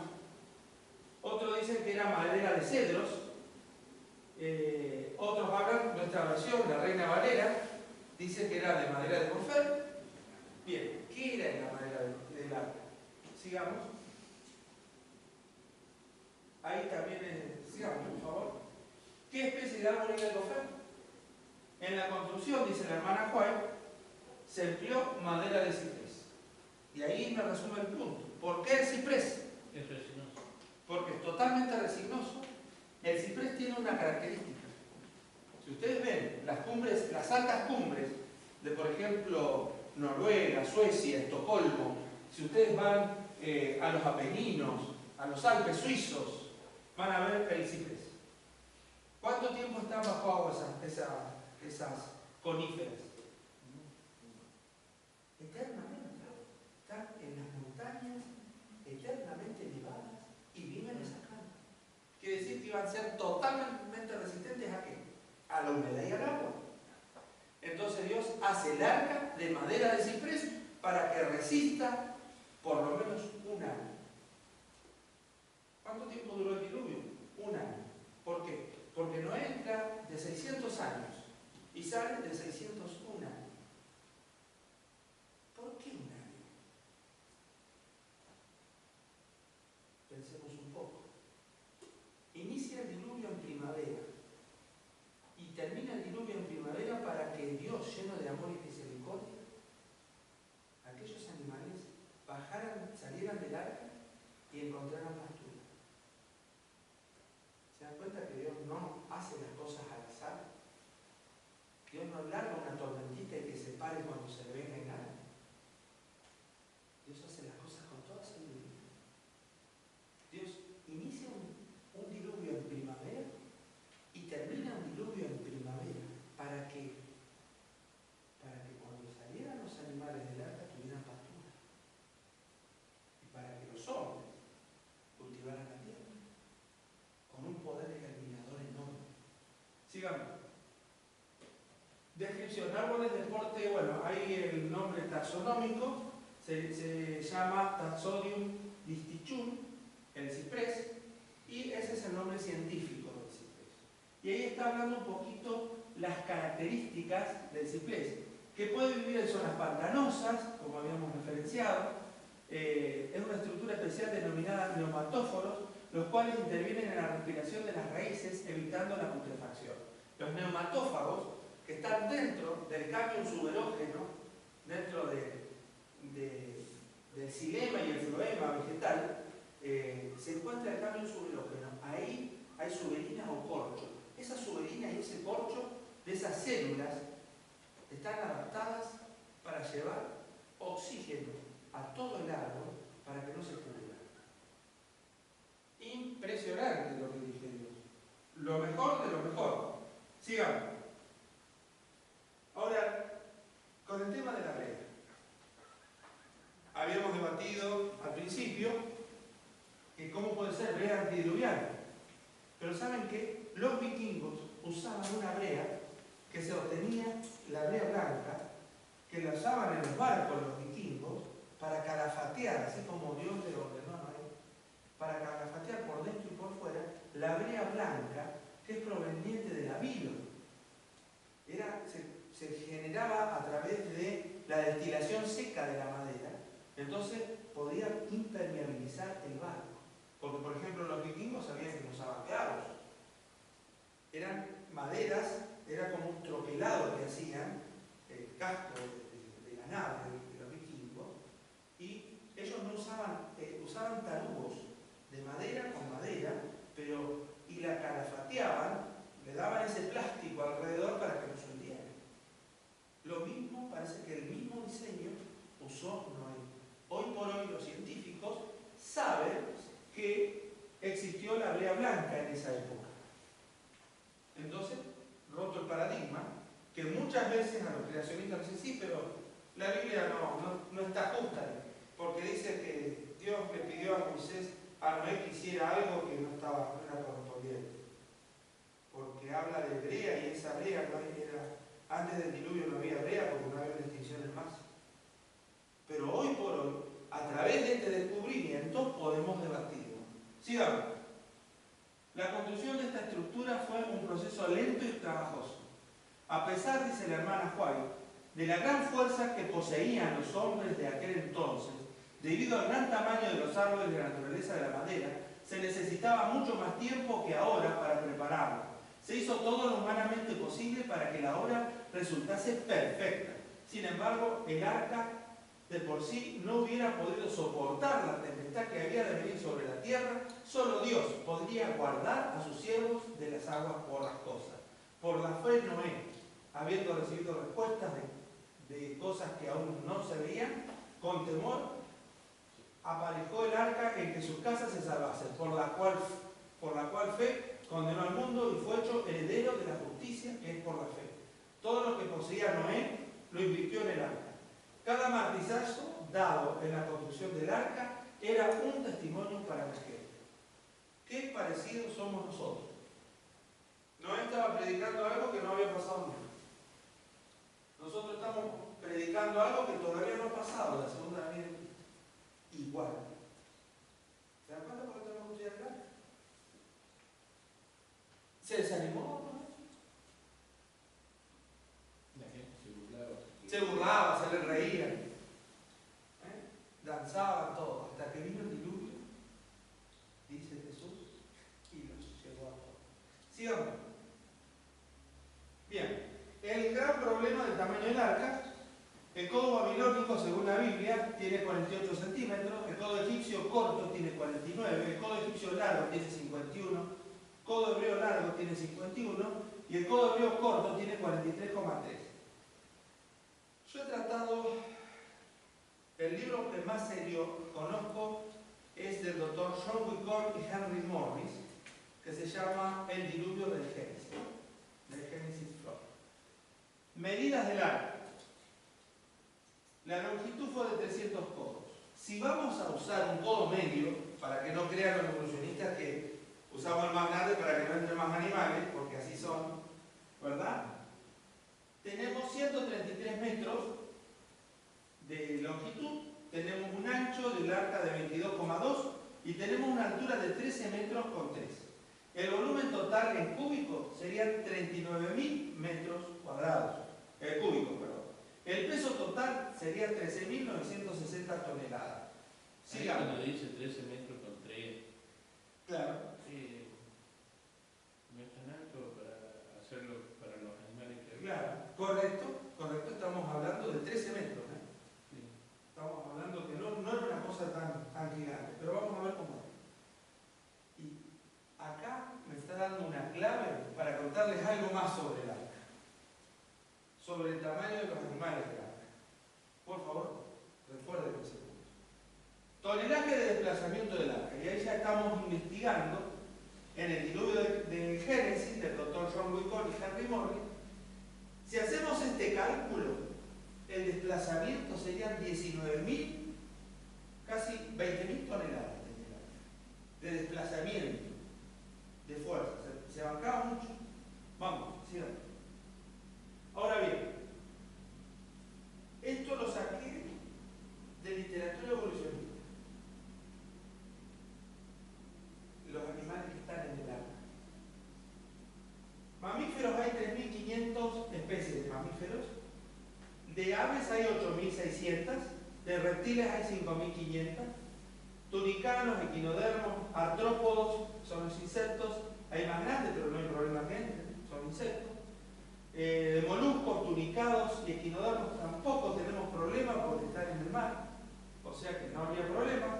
Otros dicen que era madera de cedros. Otros hablan, nuestra versión, la Reina Valera, dice que era de madera de gofer. Bien, ¿qué era la madera del arca? Sigamos. Ahí también, sigamos, por favor. ¿Qué especie de árbol era el gofer? En la construcción, dice la hermana White, se empleó madera de ciprés. Y ahí me resume el punto. ¿Por qué el ciprés? Es resinoso. Porque es totalmente resinoso. El ciprés tiene una característica. Si ustedes ven las cumbres, las altas cumbres de, por ejemplo, Noruega, Suecia, Estocolmo, si ustedes van a los Apeninos, a los Alpes suizos, van a ver el ciprés. ¿Cuánto tiempo están bajo agua esas coníferas? Eternamente. Están en las montañas, eternamente nevadas, y viven acá. Quiere decir que iban a ser totalmente resistentes ¿a qué? A la humedad y al agua. Entonces Dios hace el arca de madera de ciprés para que resista por lo menos un año. ¿Cuánto tiempo duró el diluvio? Un año. ¿Por qué? Porque no entra de 600 años y sale de 601 años. ¿Por qué un año? Pensemos un poco. Inicia el diluvio en primavera y termina el diluvio en primavera para que Dios, lleno de amor y misericordia, aquellos animales salieran del arca y encontraran pastura. ¿Se dan cuenta que Dios no hace las cosas al azar? Dios no larga una tormentita y que se pare cuando se le venga en gana. Dios hace las cosas con toda sabiduría. Dios inicia un diluvio en primavera y termina un diluvio en primavera para que cuando salieran los animales del arca tuvieran pastura y para que los hombres cultivaran la tierra con un poder germinador enorme. Sigamos. Descripción, árboles de porte, bueno, hay el nombre taxonómico, se llama Taxodium distichum, el ciprés, y ese es el nombre científico del ciprés. Y ahí está hablando un poquito las características del ciprés, que puede vivir en zonas pantanosas, como habíamos referenciado. Es una estructura especial denominada neumatóforos, los cuales intervienen en la respiración de las raíces, evitando la putrefacción. Los neumatófagos, que están dentro del cáñon suberógeno, dentro del xilema y el floema vegetal, se encuentra el cáñon suberógeno. Ahí hay suberinas o corcho. Esa suberina y ese corcho de esas células están adaptadas para llevar oxígeno a todo el árbol para que no se pudra. Impresionante lo que dije Dios. Lo mejor de lo mejor. Sigamos. Ahora, con el tema de la brea. Habíamos debatido al principio que cómo puede ser brea antidiluviana. Pero ¿saben qué? Los vikingos usaban una brea que se obtenía, la brea blanca, que la usaban en los barcos los vikingos para calafatear, así como Dios le ordenó a Noé, para calafatear por dentro y por fuera la brea blanca que es proveniente de la vilo. Se generaba a través de la destilación seca de la madera, entonces podía impermeabilizar el barco. Porque, por ejemplo, los vikingos sabían que no usaban clavos. Eran maderas, era como un troquelado que hacían, el casco de la nave de los vikingos, y ellos no usaban tarugos de madera con madera, y la calafateaban, le daban ese plástico alrededor para que no se hundiera. Lo mismo, parece que el mismo diseño usó Noé. Hoy por hoy los científicos saben que existió la brea blanca en esa época. Entonces, roto el paradigma, que muchas veces a los creacionistas dicen, sí, pero la Biblia no está justa, porque dice que Dios le pidió a Moisés, a Noé que hiciera algo que no era correspondiente. Porque habla de brea y esa brea no era, antes del diluvio no había brea porque no había una extinción del mar. Pero hoy por hoy, a través de este descubrimiento, podemos debatirlo. Sigamos. La construcción de esta estructura fue un proceso lento y trabajoso. A pesar, dice la hermana White, de la gran fuerza que poseían los hombres de aquel entonces, debido al gran tamaño de los árboles de la naturaleza de la madera, se necesitaba mucho más tiempo que ahora para prepararla. Se hizo todo lo humanamente posible para que la obra resultase perfecta. Sin embargo, el arca de por sí no hubiera podido soportar la tempestad que había de venir sobre la tierra. Solo Dios podría guardar a sus siervos de las aguas borrascosas. Por la fe Noé, habiendo recibido respuestas de cosas que aún no se veían, con temor aparejó el arca en que sus casas se salvasen, por la cual fe condenó al mundo y fue hecho heredero de la justicia que es por la fe. Todo lo que poseía Noé lo invirtió en el arca. Cada martillazo dado en la construcción del arca era un testimonio para la gente. Qué parecidos somos nosotros. Noé estaba predicando algo que no había pasado nunca. Nosotros estamos predicando algo que todavía no ha pasado, la segunda venida de Cristo. Igual. ¿Se dan cuenta por qué tenemos que estudiar el arca? ¿Se desanimó? La gente se burlaba, se le reía. Danzaban todo, hasta que vino el diluvio, dice Jesús, y los llevó a todos. Sigamos. Bien, el gran problema del tamaño del arca, el codo babilónico, según la Biblia, tiene 48 centímetros, el codo egipcio corto tiene 49, el codo egipcio largo tiene 51, el codo hebreo largo tiene 51 y el codo hebreo corto tiene 43,3. Yo he tratado, el libro que más serio conozco es del doctor John Wyckoff y Henry Morris, que se llama El diluvio del Génesis Flood. Medidas del arca. La longitud fue de 300 codos. Si vamos a usar un codo medio, para que no crean los evolucionistas que usamos el más grande para que no entren más animales, porque así son, ¿verdad? Tenemos 133 metros de longitud, y tenemos una altura de 13 metros con 3. El volumen total en cúbicos serían 39.000 metros cuadrados. Cúbicos, perdón. El peso total sería 13.960 toneladas. Sigamos. Cuando dice 13 metros con 3. Claro. No es tan alto para hacerlo para los animales que... Claro, correcto, estamos hablando de 13 metros. Sí. Estamos hablando que no era una cosa tan gigante, pero vamos a ver cómo es. Y acá me está dando una clave para contarles algo más sobre el arca. Sobre el tamaño de los animales del arca. Por favor, recuerden ese punto. Tonelaje de desplazamiento del arca. Y ahí ya estamos investigando en el diluvio de Génesis del Dr. John Wickham y Henry Morley. Si hacemos este cálculo, el desplazamiento serían 19.000, casi 20.000 toneladas de desplazamiento, de fuerza. Se bancaba mucho. Vamos, sigamos. Ahora bien, esto lo saqué de literatura evolucionista. Los animales que están en el arca. Mamíferos hay 3.500 especies de mamíferos. De aves hay 8.600. De reptiles hay 5.500. Tunicanos, equinodermos, artrópodos son los insectos. Hay más grandes, pero no hay problema gente, son insectos. Moluscos, tunicados y equinodermos tampoco tenemos problemas porque están en el mar. O sea que no habría problema.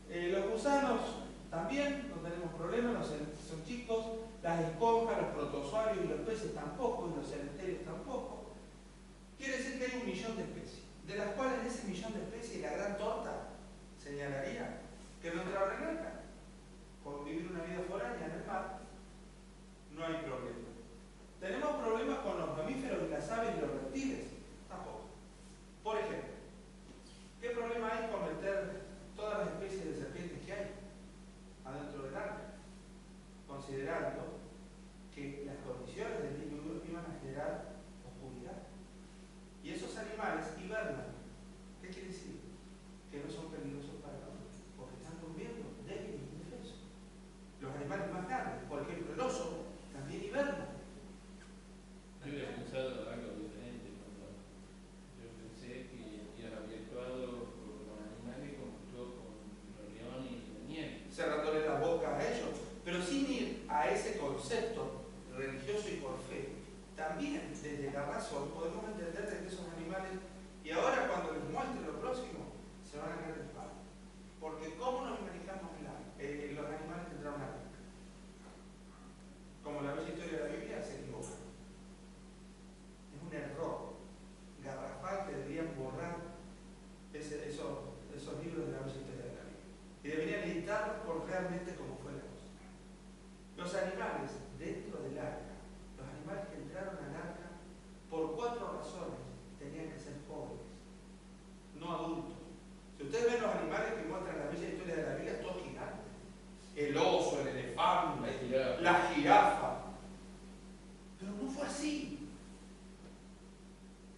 Los gusanos también no tenemos problemas, son chicos. Las esponjas, los protozoarios y los peces tampoco, y los cementerios tampoco. Quiere decir que hay 1 millón de especies, de las cuales en ese 1 millón de especies la gran torta señalaría que no entraban en el arca. Con vivir una vida foránea en el mar, no hay problema. ¿Tenemos problemas con los mamíferos y las aves y los reptiles? Tampoco. Por ejemplo, ¿qué problema hay con meter todas las especies de serpientes que hay adentro del arca? Considerando que las condiciones del diluvio iban a generar oscuridad. Y esos animales hibernan. ¿Qué quiere decir? Que no son peligrosos para nosotros, porque están durmiendo, débiles y indefensos. Los animales más grandes, por ejemplo el oso, también hiberna. Yo había pensado algo diferente cuando yo pensé que había actuado con animales como actuó con el león y Daniel. Cerrándole la boca a ellos, pero sin ir a ese concepto religioso y por fe. También desde la razón podemos entender de que esos animales, y ahora cuando les muestre lo próximo, se van a caer de espalda. Porque ¿cómo nos manejamos los animales que entraron a la Biblia? Como la bella historia de la Biblia, se equivoca. Es un error garrafal que deberían borrar esos libros de la bella historia de la Biblia. Y deberían editarlos por realmente como fue la cosa. Los animales dentro del arca, los animales que entraron al arca, por 4 razones tenían que ser jóvenes, no adultos. Si ustedes ven los animales que muestran la bella historia de la Biblia, todos gigantes. El oso, el elefante, la jirafa. Pero no fue así.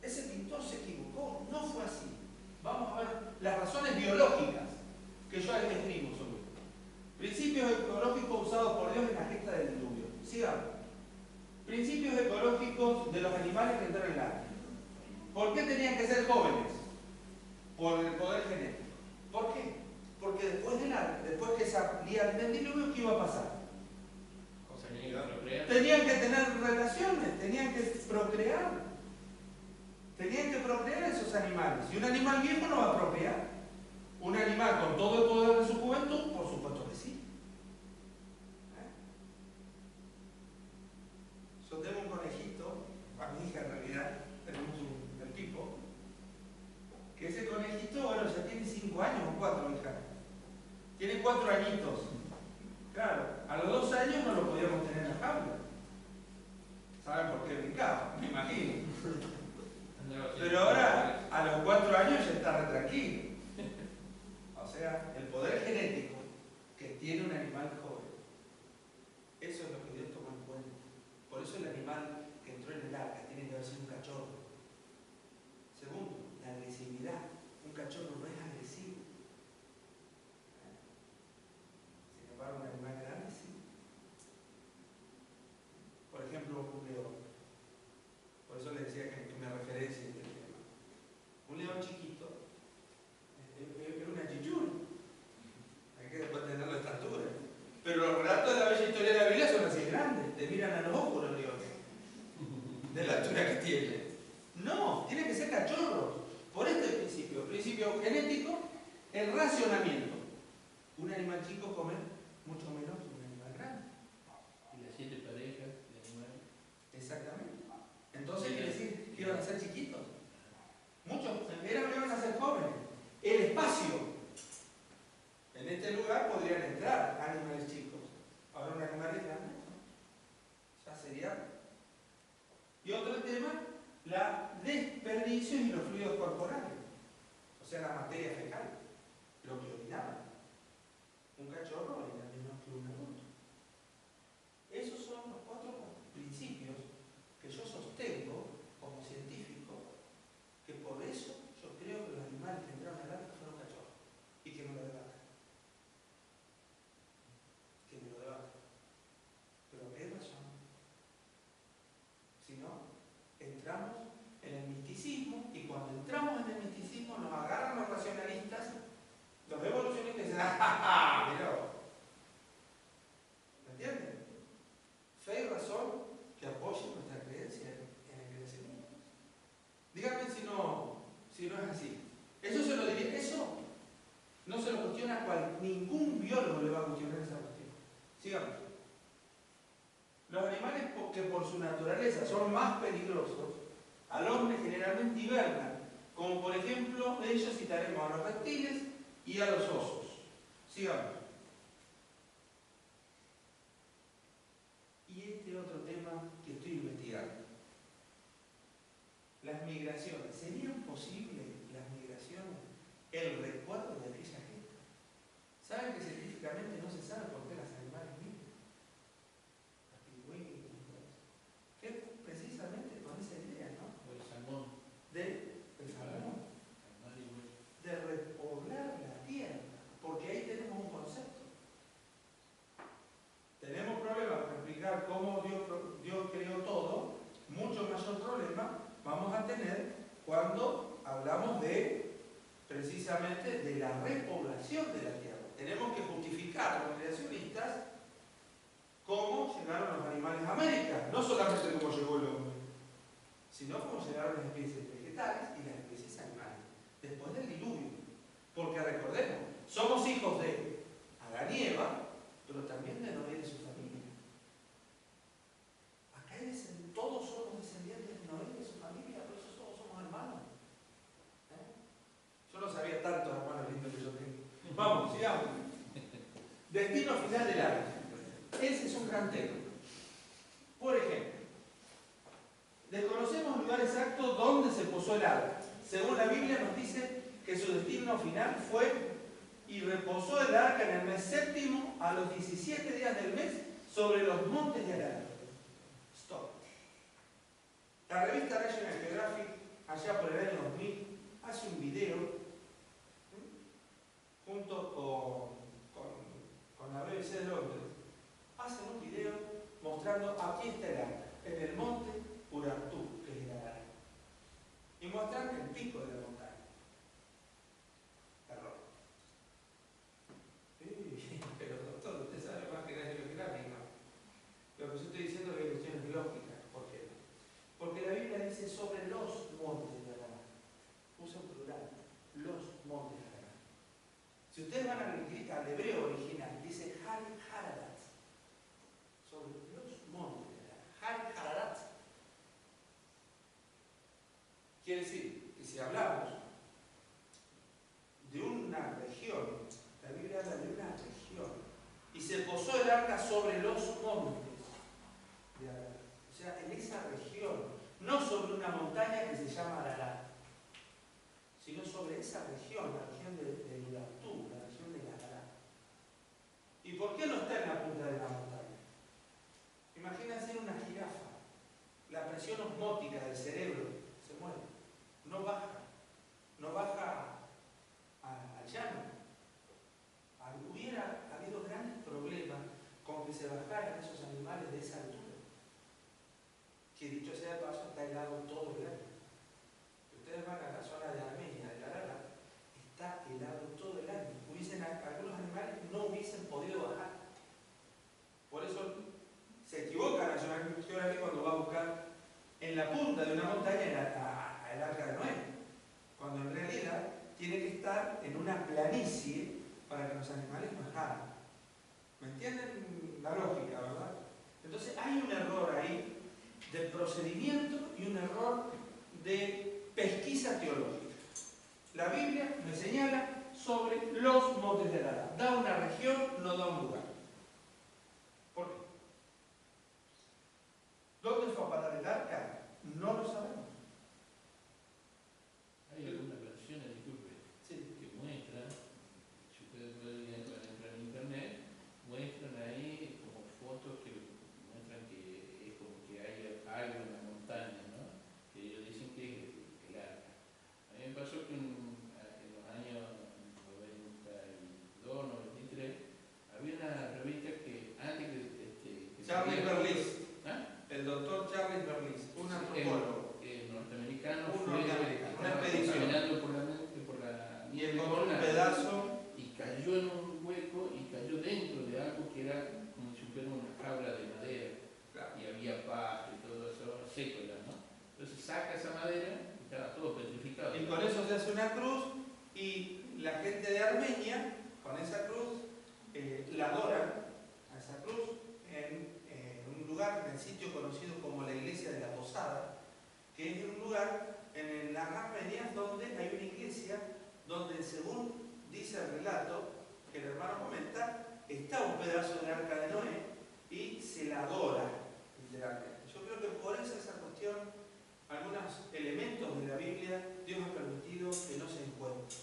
Ese pintor se equivocó, no fue así. Vamos a ver las razones biológicas que yo les escribo sobre esto. Principios ecológicos usados por Dios en la gesta del diluvio. Sigamos. Principios ecológicos de los animales que entraron en el arca. ¿Por qué tenían que ser jóvenes? Por el poder genético. ¿Por qué? Porque después que salían del diluvio, ¿qué iba a pasar? Tenían que tener relaciones, tenían que procrear. Tenían que procrear esos animales. Y un animal viejo no va a procrear. Un animal con todo el poder de su juventud, por supuesto que sí. Yo tengo un conejito, a mi hija en realidad, tenemos el tipo, que ese conejito, bueno, ya tiene 5 años o 4, hija. Tiene 4 añitos. Claro, a los 2 años no lo podíamos tener en la jaula. ¿Saben por qué brincaba? Me imagino. Pero ahora, a los 4 años ya está re tranquilo. O sea, el poder genético que tiene un animal joven, eso es lo que Dios toma en cuenta. Por eso el animal que entró en el arca tiene que haber sido un cachorro. Segundo, la agresividad. Un cachorro no es agresivo. El racionamiento. Un animal chico come mucho menos que un animal grande. Y las 7 parejas de animales. Exactamente. Entonces quiere decir que iban a ser chiquitos. Muchos iban a ser jóvenes. El espacio. En este lugar podrían entrar animales chicos. Ahora un animal grande, ¿no? Ya sería. Y otro tema, la desperdicio y los fluidos corporales. O sea, la materia fecal. Lo que orinaban. Un cachorro orina menos que un adulto. Esos son los 4 principios que yo sostengo como científico, que por eso yo creo que los animales que entraron al arca fueron cachorros. Y que me lo debatan. Que me lo debatan. Pero es razón. Si no, entramos en el misticismo, y cuando entramos en el misticismo nos agarran los racionalistas, los evolucionistas y dicen, ¡ah, ja, ja! Mirá vos. ¿Me entienden? Fe y razón que apoyen nuestra creencia en el creacionismo. Díganme si no es así. Eso se lo diría, eso no se lo cuestiona ningún biólogo le va a cuestionar esa cuestión. Sigamos. Los animales que por su naturaleza son más peligrosos, al hombre generalmente hibernan, como por ejemplo, de ellos citaremos a los reptiles y a los osos. Sigamos. Y este otro tema que estoy investigando. Las migraciones. ¿Serían posibles las migraciones el recuerdo de aquella gente? ¿Saben que científicamente no se sabe por qué los animales migran? Las pingüinos, que es precisamente con esa idea, ¿no? O el salmón. El salmón. De repoblar la tierra. Porque ahí tenemos un concepto. Tenemos problemas para explicar cómo Dios creó todo. Mucho mayor problema vamos a tener cuando hablamos precisamente de la repoblación de la tierra. Tenemos que justificar a los creacionistas cómo llegaron los animales a América. No solamente cómo llegó el hombre, sino cómo llegaron las especies vegetales y las especies animales. Después del diluvio. Porque recordemos, somos hijos de Adán y Eva, pero también de Noé y de su familia. Acá todos somos descendientes de Noé y de su familia, por eso todos somos hermanos. Yo no sabía tantos hermanos lindos que yo tengo. Vamos, sigamos. Destino final del arca. Ese es un gran tema. Por ejemplo, desconocemos el lugar exacto donde se posó el arca. Según la Biblia nos dice que su destino final fue y reposó el arca en el mes séptimo a los 17 días del mes sobre los montes de Arán. Stop. La revista National Geographic, allá por el año 2000, hace un video junto con la BBC de Londres. Hacen un video mostrando aquí está el arca, en el monte Urartu, que es el Arán. Y muestran el pico de la montaña. Error. Pero doctor, usted sabe más que la geográfica. Lo que yo estoy diciendo es que hay cuestiones lógicas. ¿Por qué? Porque la Biblia dice sobre los montes de Arán. Usa un plural. Los montes de Arán. Si ustedes van al hebreo original, dice Har Haradat. Sobre los montes de Arán. Har Haradat. Quiere decir que si hablamos de una región, la Biblia habla de una región, y se posó el arca sobre los montes de Ararat. O sea, en esa región, no sobre una montaña que se llama Ararat, sino sobre esa región, la región de Urartu, la región de Ararat. ¿Y por qué no está en la punta de la montaña? Imagínense una jirafa. La presión osmótica del cerebro se mueve, no baja al llano. Hubiera habido grandes problemas con que se bajaran esos animales de esa altura. Que dicho sea de paso, está helado todo el año. Si ustedes van a la zona de Armenia, de Ararat, está helado tiene que estar en una planicie para que los animales bajaran. ¿Me entienden la lógica, verdad? Entonces hay un error ahí de procedimiento y un error de pesquisa teológica. La Biblia me señala sobre los montes de Ararat. Da una región, no da un lugar. ¿Por qué? ¿Dónde fue a parar el arca? No lo sabemos. Hay algunas versiones, disculpe, Sí. que muestran, si ustedes pueden entrar en internet, muestran ahí como fotos que muestran que es como que hay algo en la montaña, ¿no? Que ellos dicen que es el arca. A mí me pasó que en los años 92, 93, había una revista que antes que Charles Berlitz, ¿ah? el doctor Charles Berlitz, un antropólogo. El norteamericano Un fue norteamericano, una estaba expedición. caminando por la Y encontró un pedazo. y cayó en un hueco y cayó dentro de algo que era como si fuera una jaula de madera. Claro. Y había pasto y todo eso seco ya, ¿no? Entonces saca esa madera y estaba todo petrificado. Y con eso se hace una cruz y la gente de Armenia, con esa cruz, la adoran a esa cruz en un lugar, en el sitio conocido como la Iglesia de la Posada, que es un lugar en las Armenias donde hay una iglesia donde, según dice el relato que el hermano comenta, está un pedazo del arca de Noé y se la adora literalmente. Yo creo que por esa cuestión, algunos elementos de la Biblia Dios ha permitido que no se encuentren,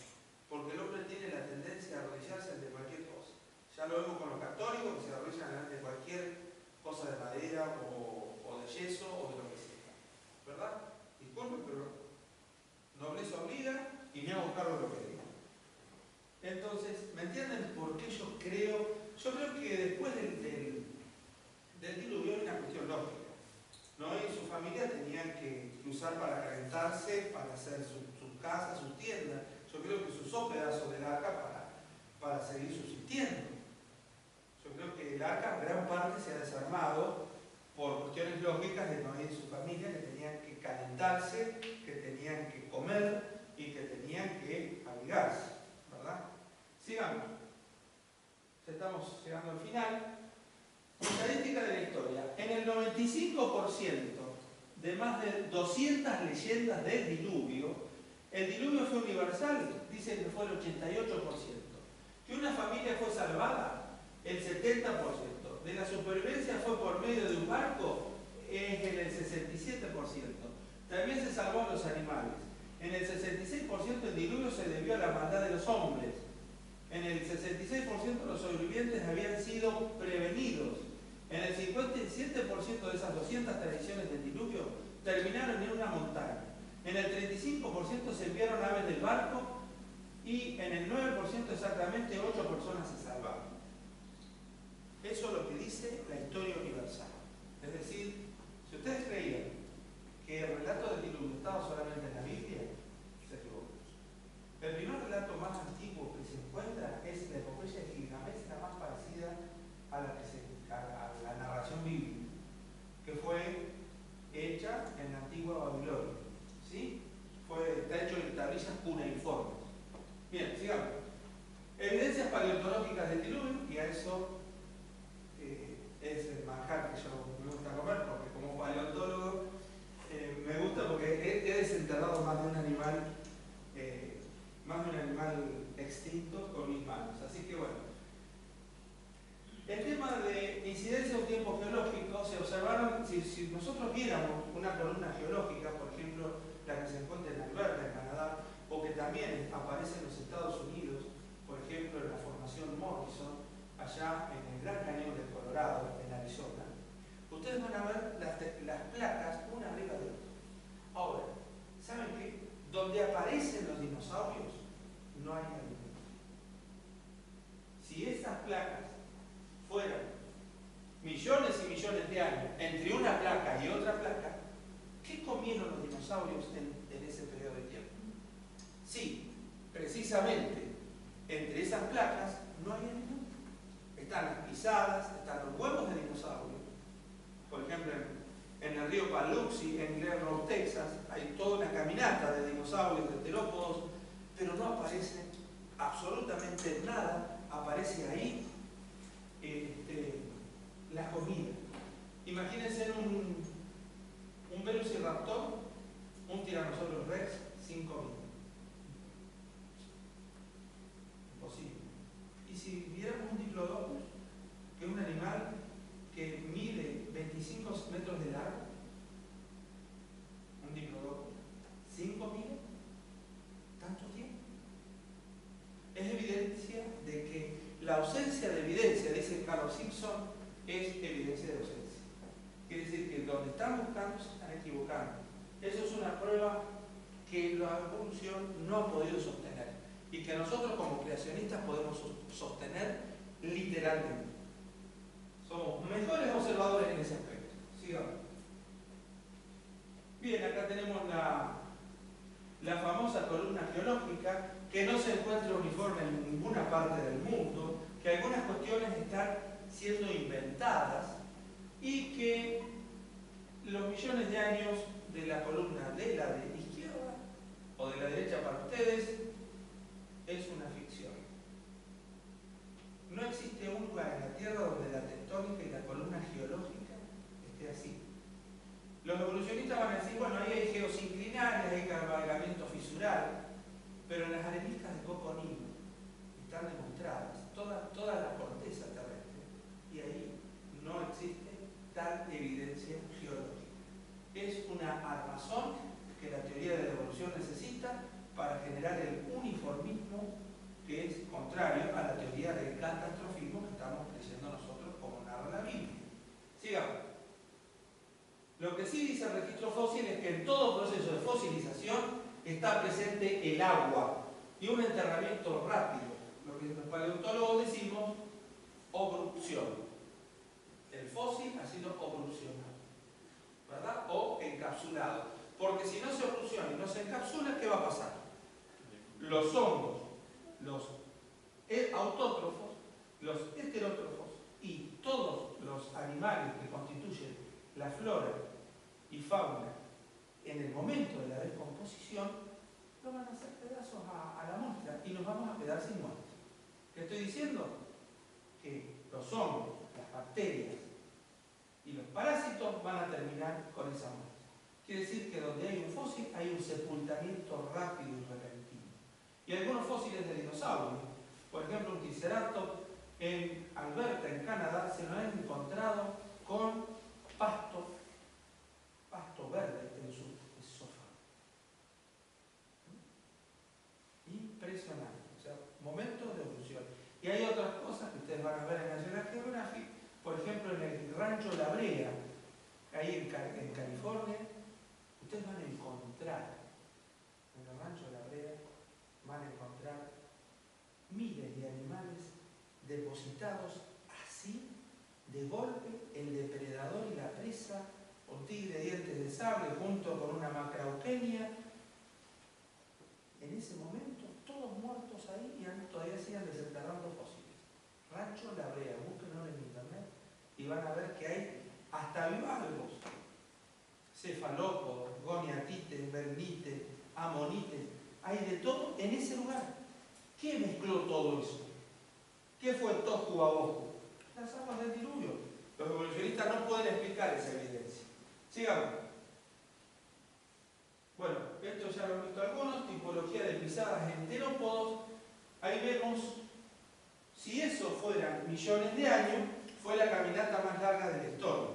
porque el hombre tiene la tendencia a arrodillarse ante cualquier cosa. Ya lo vemos con los católicos que se arrodillan ante cualquier cosa de madera o de yeso o de lo que sea, ¿verdad? Disculpen, pero nobleza obliga y me hago cargo de lo que digo. Entonces, ¿me entienden por qué yo creo? Yo creo que después del diluvio hay una cuestión lógica. Noé y su familia tenían que cruzar para calentarse, para hacer sus casas, sus tiendas. Yo creo que se usó pedazos del arca para seguir subsistiendo. Yo creo que el arca en gran parte se ha desarmado por cuestiones lógicas de Noé y su familia, que tenían que calentarse, que tenían que comer y que tenían que abrigarse, ¿verdad? Sigamos. Ya estamos llegando al final. Estadística de la historia. En el 95% de más de 200 leyendas del diluvio, el diluvio fue universal, dicen que fue el 88%. Que una familia fue salvada, el 70%. De la supervivencia fue por medio de un barco, es en el 67%. También se salvó a los animales. En el 66% el diluvio se debió a la maldad de los hombres. En el 66% los sobrevivientes habían sido prevenidos. En el 57% de esas 200 tradiciones del diluvio terminaron en una montaña. En el 35% se enviaron aves del barco y en el 9% exactamente 8 personas se salvaron. Eso es lo que dice la historia universal. Es decir, si ustedes creían que el relato del diluvio estaba solamente en la Biblia, se equivocan. El primer relato más antiguo que se encuentra es la epopeya de Gilgamesh, la más parecida a la narración bíblica, que fue hecha en la antigua Babilonia. ¿Sí? Está hecho en tablillas cuneiformes. Bien, sigamos. Evidencias paleontológicas del diluvio, y a eso es el manjar que yo me gusta comer, porque como paleontólogo me gusta porque he desenterrado más de un animal extinto con mis manos. Así que bueno. El tema de incidencia de un tiempo geológico se observaron, si nosotros viéramos una columna geológica, por ejemplo, la que se encuentra en Alberta, en Canadá, o que también aparece en los Estados Unidos, por ejemplo, en la formación Morrison, allá en el Gran Cañón del Colorado, en Arizona, ustedes van a ver las placas una arriba de otra. Ahora, ¿saben qué? Donde aparecen los dinosaurios, no hay alimento. Si esas placas fueran millones y millones de años entre una placa y otra placa, ¿qué comieron los dinosaurios en ese periodo de tiempo? Sí, precisamente entre esas placas no hay alimento. Están las pisadas, están los huevos de dinosaurio. Por ejemplo, en el río Paluxy, en Glen Rock, Texas, hay toda una caminata de dinosaurios, de terópodos, pero no aparece absolutamente nada, aparece ahí la comida. Imagínense un velociraptor, un tiranosaurio rex sin comida. Imposible. Y si viéramos un diplodocus, que es un animal que mide 25 metros de largo, un diplodocus, sin comida, tanto tiempo. Es evidencia de que la ausencia de evidencia, dice Carlos Simpson, es evidencia de ausencia. Quiere decir que donde están buscando se están equivocando. Eso es una prueba que la evolución no ha podido sostener y que nosotros como creacionistas podemos sostener literalmente. Somos mejores observadores en ese aspecto. Sigamos. Bien, acá tenemos la famosa columna geológica, que no se encuentra uniforme en ninguna parte del mundo, que algunas cuestiones están siendo inventadas y que los millones de años de la columna de la izquierda o de la derecha para ustedes es una ficción. No existe un lugar en la Tierra donde la tectónica y la columna geológica esté así. Los evolucionistas van a decir, bueno, ahí hay geosinclinales, hay cabalgamiento fisural, pero en las areniscas de Coconino están demostradas toda la corteza terrestre y ahí no existe tal evidencia geológica. Es una armazón que la teoría de la evolución necesita para generar el uniformismo que es contrario a la teoría del catastrofismo que estamos creyendo nosotros como narra la Biblia. Sigamos. Lo que sí dice el registro fósil es que en todo proceso de fosilización está presente el agua y un enterramiento rápido, lo que los paleontólogos decimos obstrucción. El fósil ha sido obstruccionado, ¿verdad? O encapsulado. Porque si no se obstrucciona y no se encapsula, ¿qué va a pasar? Los hongos, los autótrofos, los heterótrofos y todos los animales que constituyen la flora y fauna en el momento de la descomposición lo van a hacer pedazos a la muestra y nos vamos a quedar sin muestra. ¿Qué estoy diciendo? Que los hongos, las bacterias y los parásitos van a terminar con esa muestra. Quiere decir que donde hay un fósil hay un sepultamiento rápido y repentino. Y algunos fósiles de dinosaurios, por ejemplo un triceratops en Alberta, en Canadá, se lo han encontrado con pasto verde en su esófago. Impresionante. O sea, momentos de evolución. Y hay otras cosas que ustedes van a ver en National Geographic, por ejemplo en el rancho La Brea, ahí en California, ustedes van a encontrar, en el rancho La Brea, van a encontrar miles de animales depositados así, de golpe, el depredador y la presa, un tigre de dientes de sable junto con una macrauquenia. En ese momento, todos muertos ahí y todavía siguen desenterrando fósiles. Rancho La Brea, búsquenlo en internet y van a ver que hay hasta bivalvos, cefalópodos, goniatites, bernites, amonites, hay de todo en ese lugar. ¿Qué mezcló todo eso? ¿Qué fue Tohu Wabohu? Las aguas del diluvio. Los evolucionistas no pueden explicar esa evidencia. Sigamos. Bueno, esto ya lo han visto algunos, tipología de pisadas en terópodos. Ahí vemos, si eso fueran millones de años, fue la caminata más larga de la historia.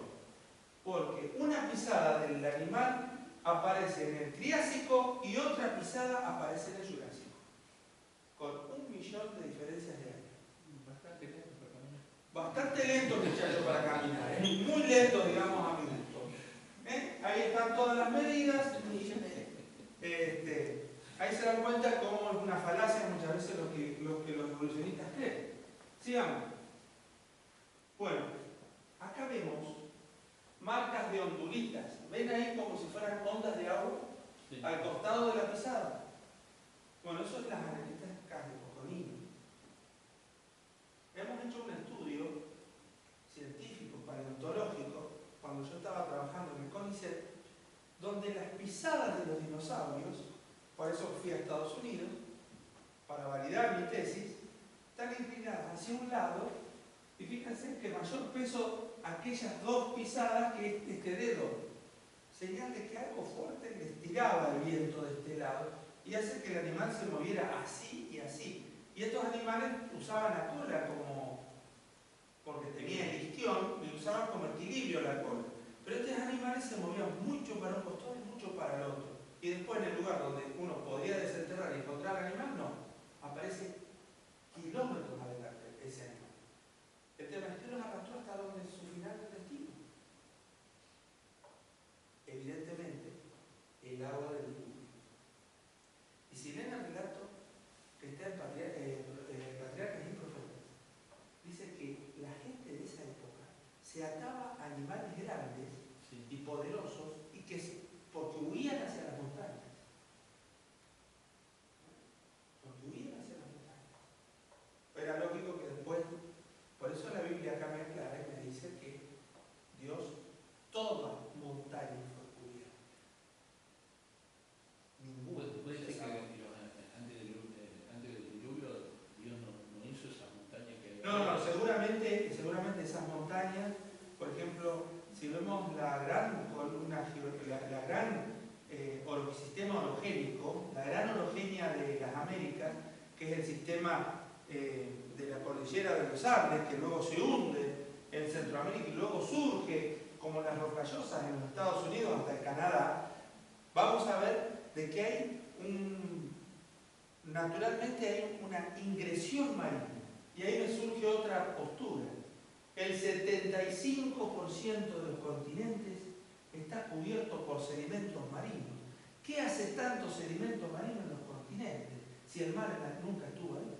Porque una pisada del animal aparece en el Triásico y otra pisada aparece en el Jurásico. Con 1 millón de diferencias de años. Bastante lento para caminar. Bastante lento, muchachos, para caminar. Muy lento, digamos, a mi gusto. Ahí están todas las medidas. Ahí se dan cuenta cómo es una falacia muchas veces lo que los evolucionistas creen. Sigamos. Bueno, acá vemos marcas de ondulitas. ¿Ven ahí como si fueran ondas de agua? Sí. Al costado de la pisada. Bueno, eso es las areniscas de Coconino. Hemos hecho un estudio científico, paleontológico, cuando yo estaba trabajando en el CONICET, donde las pisadas de los dinosaurios, por eso fui a Estados Unidos, para validar mi tesis, están inclinadas hacia un lado y fíjense que mayor peso aquellas dos pisadas que este dedo. Señal de que algo fuerte les tiraba el viento de este lado y hace que el animal se moviera así y así. Y estos animales usaban la cola porque tenía el isquión y usaban como equilibrio la cola. Pero estos animales se movían mucho para un costado y mucho para el otro. Y después en el lugar donde uno podría desenterrar y encontrar al animal, no. Aparece kilómetros adelante ese animal. El tema es que los arrastró hasta donde su final del destino. Evidentemente, el agua del diluvio. Y si leen el relato que está en Patriarcas y Profetas, dice que la gente de esa época se ataba a animales grandes y poderosos y porque huían hacia las montañas. Porque huían hacia las montañas. Era lógico que después, por eso la Biblia acá me aclara y me dice que Dios toma montañas fue cubierta. Ninguna. Puede ser que antes del diluvio Dios no hizo esa montaña que... No, seguramente esas montañas, por ejemplo, si vemos la gran sistema orogénico, la gran orogenia de las Américas, que es el sistema de la cordillera de los Andes, que luego se hunde en Centroamérica y luego surge como las rocallosas en los Estados Unidos hasta el Canadá, vamos a ver de que hay naturalmente hay una ingresión marina. Y ahí me surge otra postura. El 75% de los continentes está cubierto por sedimentos marinos. ¿Qué hace tanto sedimento marino en los continentes si el mar nunca estuvo ahí?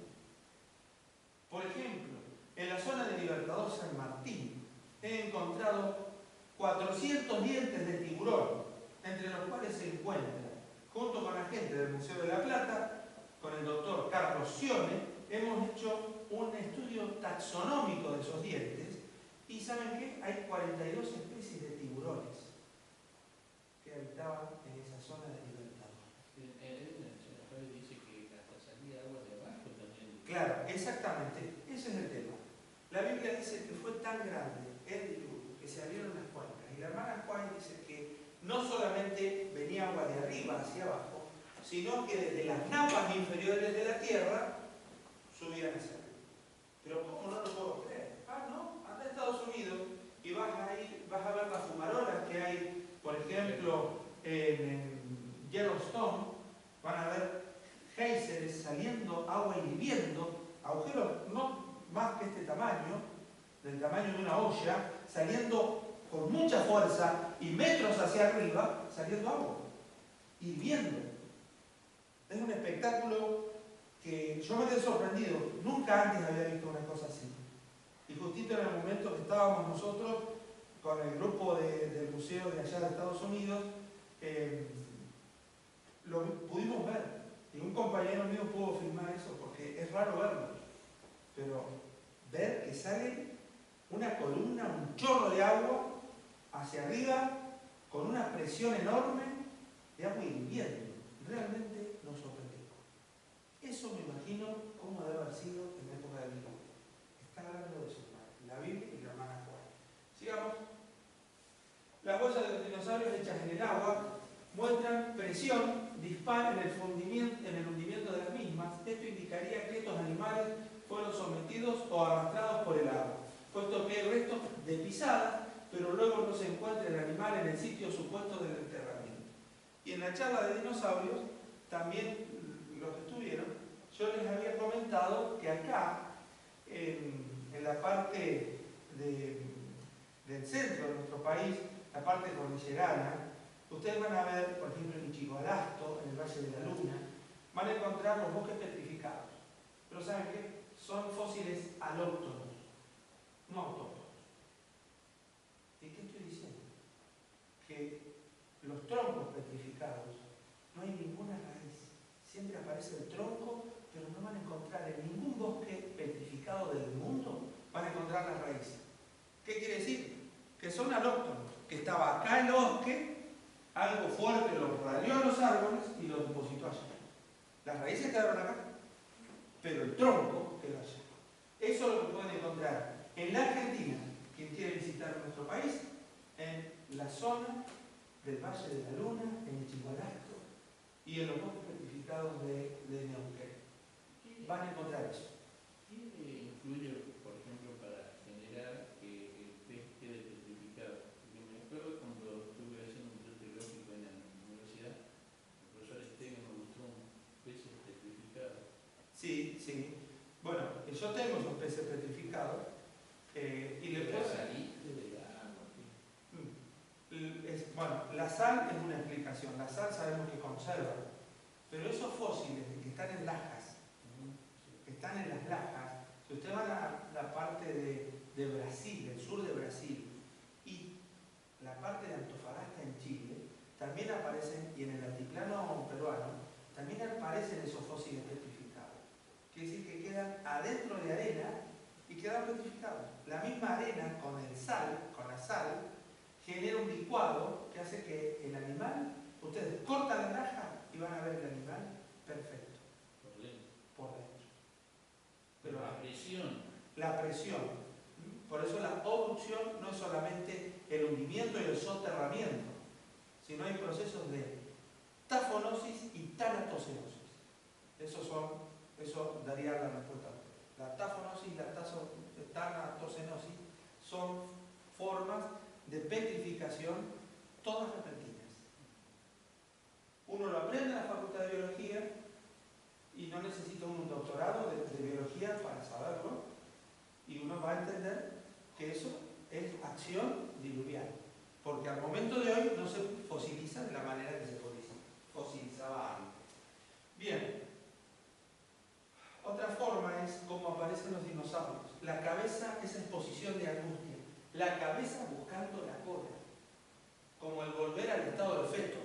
Por ejemplo, en la zona de Libertador San Martín he encontrado 400 dientes de tiburón, entre los cuales se encuentra, junto con la gente del Museo de la Plata, con el doctor Carlos Sione, hemos hecho un estudio taxonómico de esos dientes y ¿saben qué? Hay 42 especies de tiburones que habitaban en esa zona de Libertador. Dice que hasta salía agua de abajo también. Claro, exactamente, ese es el tema. La Biblia dice que fue tan grande el diluvio que se abrieron las cuencas y la hermana Juan dice que no solamente venía agua de arriba hacia abajo, sino que desde las napas inferiores de la tierra subían hacia arriba. Pero ¿cómo no lo puedo creer? No, anda a Estados Unidos y vas a ver las fumarolas que hay, por ejemplo, en Yellowstone, van a ver géiseres saliendo, agua hirviendo, agujeros no más que este tamaño, del tamaño de una olla, saliendo con mucha fuerza y metros hacia arriba, saliendo agua, hirviendo. Es un espectáculo que yo me quedé sorprendido, nunca antes había visto una cosa así. Y justito en el momento que estábamos nosotros con el grupo del museo de allá de Estados Unidos, lo pudimos ver. Y un compañero mío pudo filmar eso, porque es raro verlo. Pero ver que sale una columna, un chorro de agua hacia arriba, con una presión enorme de agua hirviendo, realmente nos sorprendió. Eso me imagino cómo debe haber sido en la época de diluvio. Está hablando de su madre, la Biblia y la hermana Juan. Sigamos. Las huellas de los dinosaurios hechas en el agua muestran presión dispar en el hundimiento de las mismas. Esto indicaría que estos animales fueron sometidos o arrastrados por el agua, puesto que hay restos de pisadas, pero luego no se encuentra el animal en el sitio supuesto del enterramiento. Y en la charla de dinosaurios, también los que estuvieron, yo les había comentado que acá, en la parte del centro de nuestro país, la parte cordillerana, ustedes van a ver, por ejemplo, en Ichigualasto, en el Valle de la Luna, van a encontrar los bosques petrificados. Pero ¿saben qué? Son fósiles alóctonos, no autóctonos. ¿Y qué estoy diciendo? Que los troncos petrificados no hay ninguna raíz. Siempre aparece el tronco, pero no van a encontrar en ningún bosque petrificado del mundo, van a encontrar las raíces. ¿Qué quiere decir? Que son alóctonos, que estaba acá el bosque, algo fuerte los radió a los árboles y los depositó allá. Las raíces quedaron acá, pero el tronco quedó allá. Eso es lo que pueden encontrar en la Argentina, quien quiere visitar nuestro país, en la zona del Valle de la Luna, en Chihuahua y en los bosques petrificados de Neuquén. Van a encontrar eso. ¿Qué influye, por ejemplo, para generar que el pez quede petrificado? Porque me acuerdo cuando estuve haciendo un teológico en la universidad, el profesor Esteban me mostró un pez petrificado. Sí, sí. Bueno, yo tengo esos peces petrificados y le puedo... saliste del agua? Bueno, la sal es una explicación. La sal sabemos que conserva, pero esos fósiles que están en lajas, que están en las lajas, si usted va a la parte de Brasil, del sur de Brasil, y la parte de Antofagasta en Chile, también aparecen, y en el altiplano peruano, también aparecen esos fósiles petrificados. Quiere decir que quedan adentro de arena y quedan petrificados. La misma arena con la sal, genera un licuado que hace que el animal, ustedes cortan la laja y van a ver el animal perfecto. Por dentro. Pero la presión. Por eso la obducción no es solamente el hundimiento y el soterramiento, sino hay procesos de tafonosis y tanatocenosis. Eso daría la respuesta. La tafonosis y la tanatocenosis son formas de petrificación todas repentinas. Uno lo aprende en la Facultad de Biología y no necesita un doctorado de biología para saberlo, y uno va a entender que eso es acción diluvial, porque al momento de hoy no se fosiliza de la manera que se fosilizaba antes. Bien, otra forma es cómo aparecen los dinosaurios. La cabeza es en posición de angustia, la cabeza buscando la cola, como el volver al estado de feto.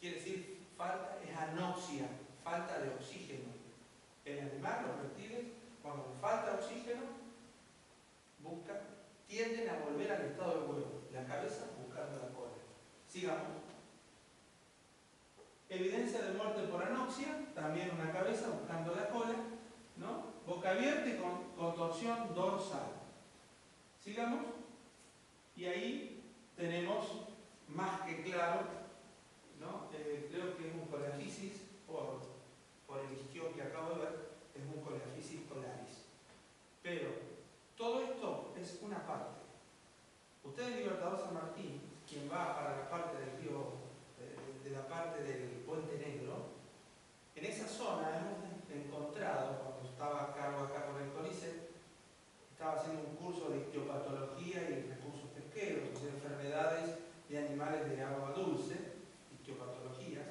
Quiere decir, es anoxia, falta de oxígeno. El animal, los reptiles, cuando falta oxígeno, tienden a volver al estado de huevo, la cabeza buscando la cola. Sigamos. Evidencia de muerte por anoxia, también una cabeza buscando la cola, ¿no? Boca abierta y con contorsión dorsal. Sigamos. Y ahí tenemos más que claro, ¿no? Creo que es un coleophysis, por el isquion que acabo de ver, es un coleophysis polaris. Pero todo esto es una parte. Usted en Libertador San Martín, quien va para la parte del río, de la parte del Puente Negro, en esa zona hemos encontrado, cuando estaba a cargo acá con el CONICET, estaba haciendo un curso de ictiopatología y recursos pesqueros, o sea, enfermedades de animales de agua dulce, ictiopatologías.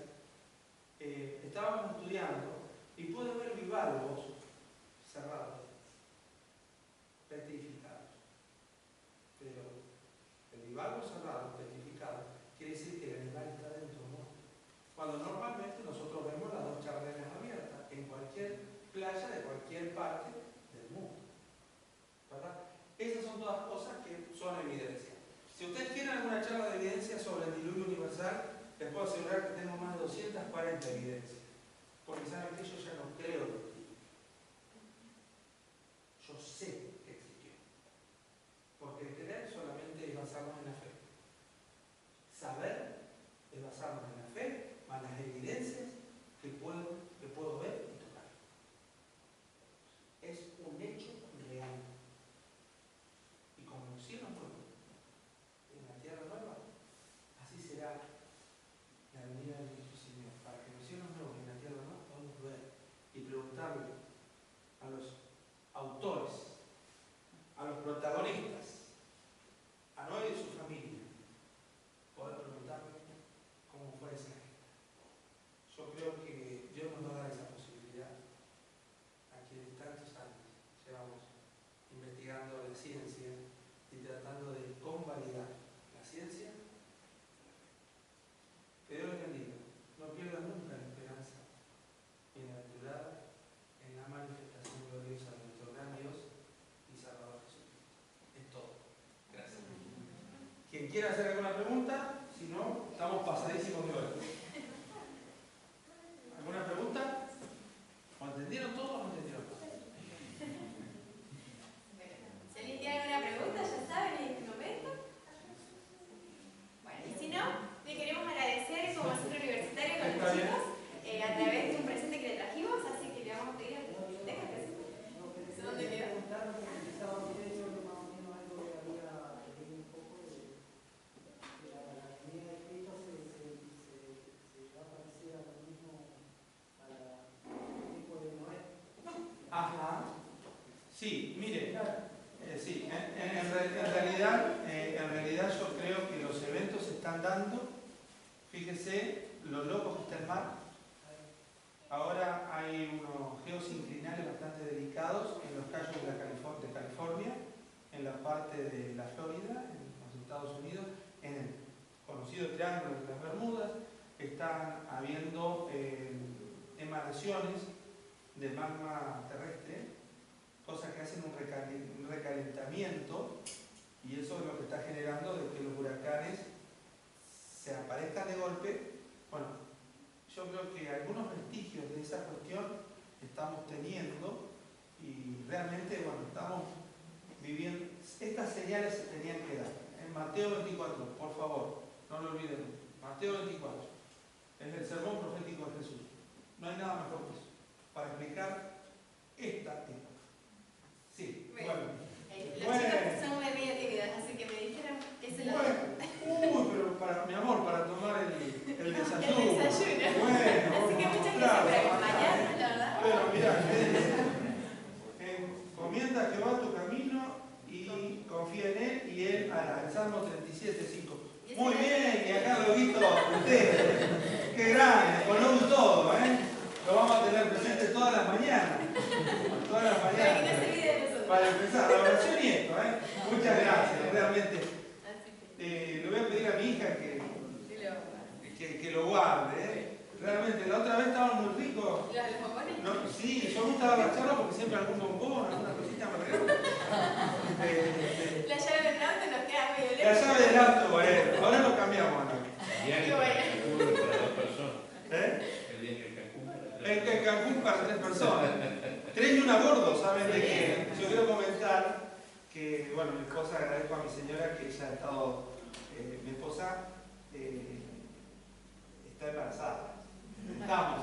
Estábamos estudiando y pude ver bivalvos cerrados, petrificados. Pero el bivalvo cerrado, petrificado, quiere decir que el animal está dentro, ¿no? Cuando normalmente nosotros vemos las dos charneras abiertas en cualquier playa de cualquier parte del mundo, ¿verdad? Esas son todas cosas que son evidencia. Si ustedes quieren alguna charla de evidencia sobre el diluvio universal, les puedo asegurar que tengo más de 240 evidencias. Porque saben que yo ya no creo en el diluvio. Yo sé que existió. Porque el creer solamente es basarnos en la fe. Saber es basarnos en la fe, más las evidencias que puedo ver y tocar. Es un hecho real. Y como los cielos nuevos en la tierra nueva, así será la venida de nuestro Señor, para que los cielos nuevos en la tierra nueva podamos ver y preguntarle a los autores, a los protagonistas, a Noé y su familia, poder preguntarle cómo fue esa gente. Yo creo que Dios nos va a dar esa posibilidad a quienes tantos años llevamos investigando la ciencia y tratando de convalidar la ciencia. Que Dios les bendiga. No pierdan nunca la esperanza bienaventurada en la manifestación gloriosa de nuestro gran Dios y Salvador Jesucristo. Es todo. Gracias. Quien quiera hacer alguna pregunta, si no, estamos pasadísimos de hora. ¿Alguna pregunta? ¿O entendieron todo o no entendieron todo? Sí, mire, sí, en realidad yo creo que los eventos se están dando. Fíjese lo loco que está el mar. Ahora hay unos geosinclinales bastante delicados en los cayos de California, en la parte de la Florida, en los Estados Unidos, en el conocido Triángulo de las Bermudas. Están habiendo emanaciones de magma terrestre, cosas que hacen un recalentamiento, y eso es lo que está generando de que los huracanes se aparezcan de golpe. Bueno, yo creo que algunos vestigios de esa cuestión estamos teniendo, y realmente, bueno, estamos viviendo. Estas señales se tenían que dar. En Mateo 24, por favor, no lo olviden. Mateo 24 es el sermón profético de Jesús. No hay nada mejor que eso para explicar esta época. Sí, bueno. Los chicos son muy tímidos, así que me dijeron que se lo Uy, pero para mi amor, para tomar el desayuno. El desayuno. Bueno, así que muchas gracias por acompañarnos, la verdad. Bueno, mira, encomienda a Jehová tu camino y confía en él y él hará. El Salmo 37:5. Muy bien, y acá lo he visto ustedes. Qué grande, conozco todo, ¿eh? Lo vamos a tener presente todas las mañanas. Todas las mañanas. Para que no se olvide de nosotros. Para empezar, la oración y esto, ¿eh? Muchas gracias, realmente. Le voy a pedir a mi hija que lo guarde, ¿eh? Realmente, la otra vez estaban muy ricos. ¿Los bombones? No, sí, yo me gusta agacharlo porque siempre algún bombón, alguna cosita me regalan. La llave del auto nos queda medio lejos. La llave del auto, bueno, ahora lo cambiamos, ¿no? Diario para 2 personas. ¿Eh? El día que Cancún para 3 En que Cancún para 3 personas. 3 y un a bordo, ¿saben de qué? Yo quiero comentar que, bueno, mi esposa, agradezco a mi señora que ella ha estado, mi esposa está embarazada. Estamos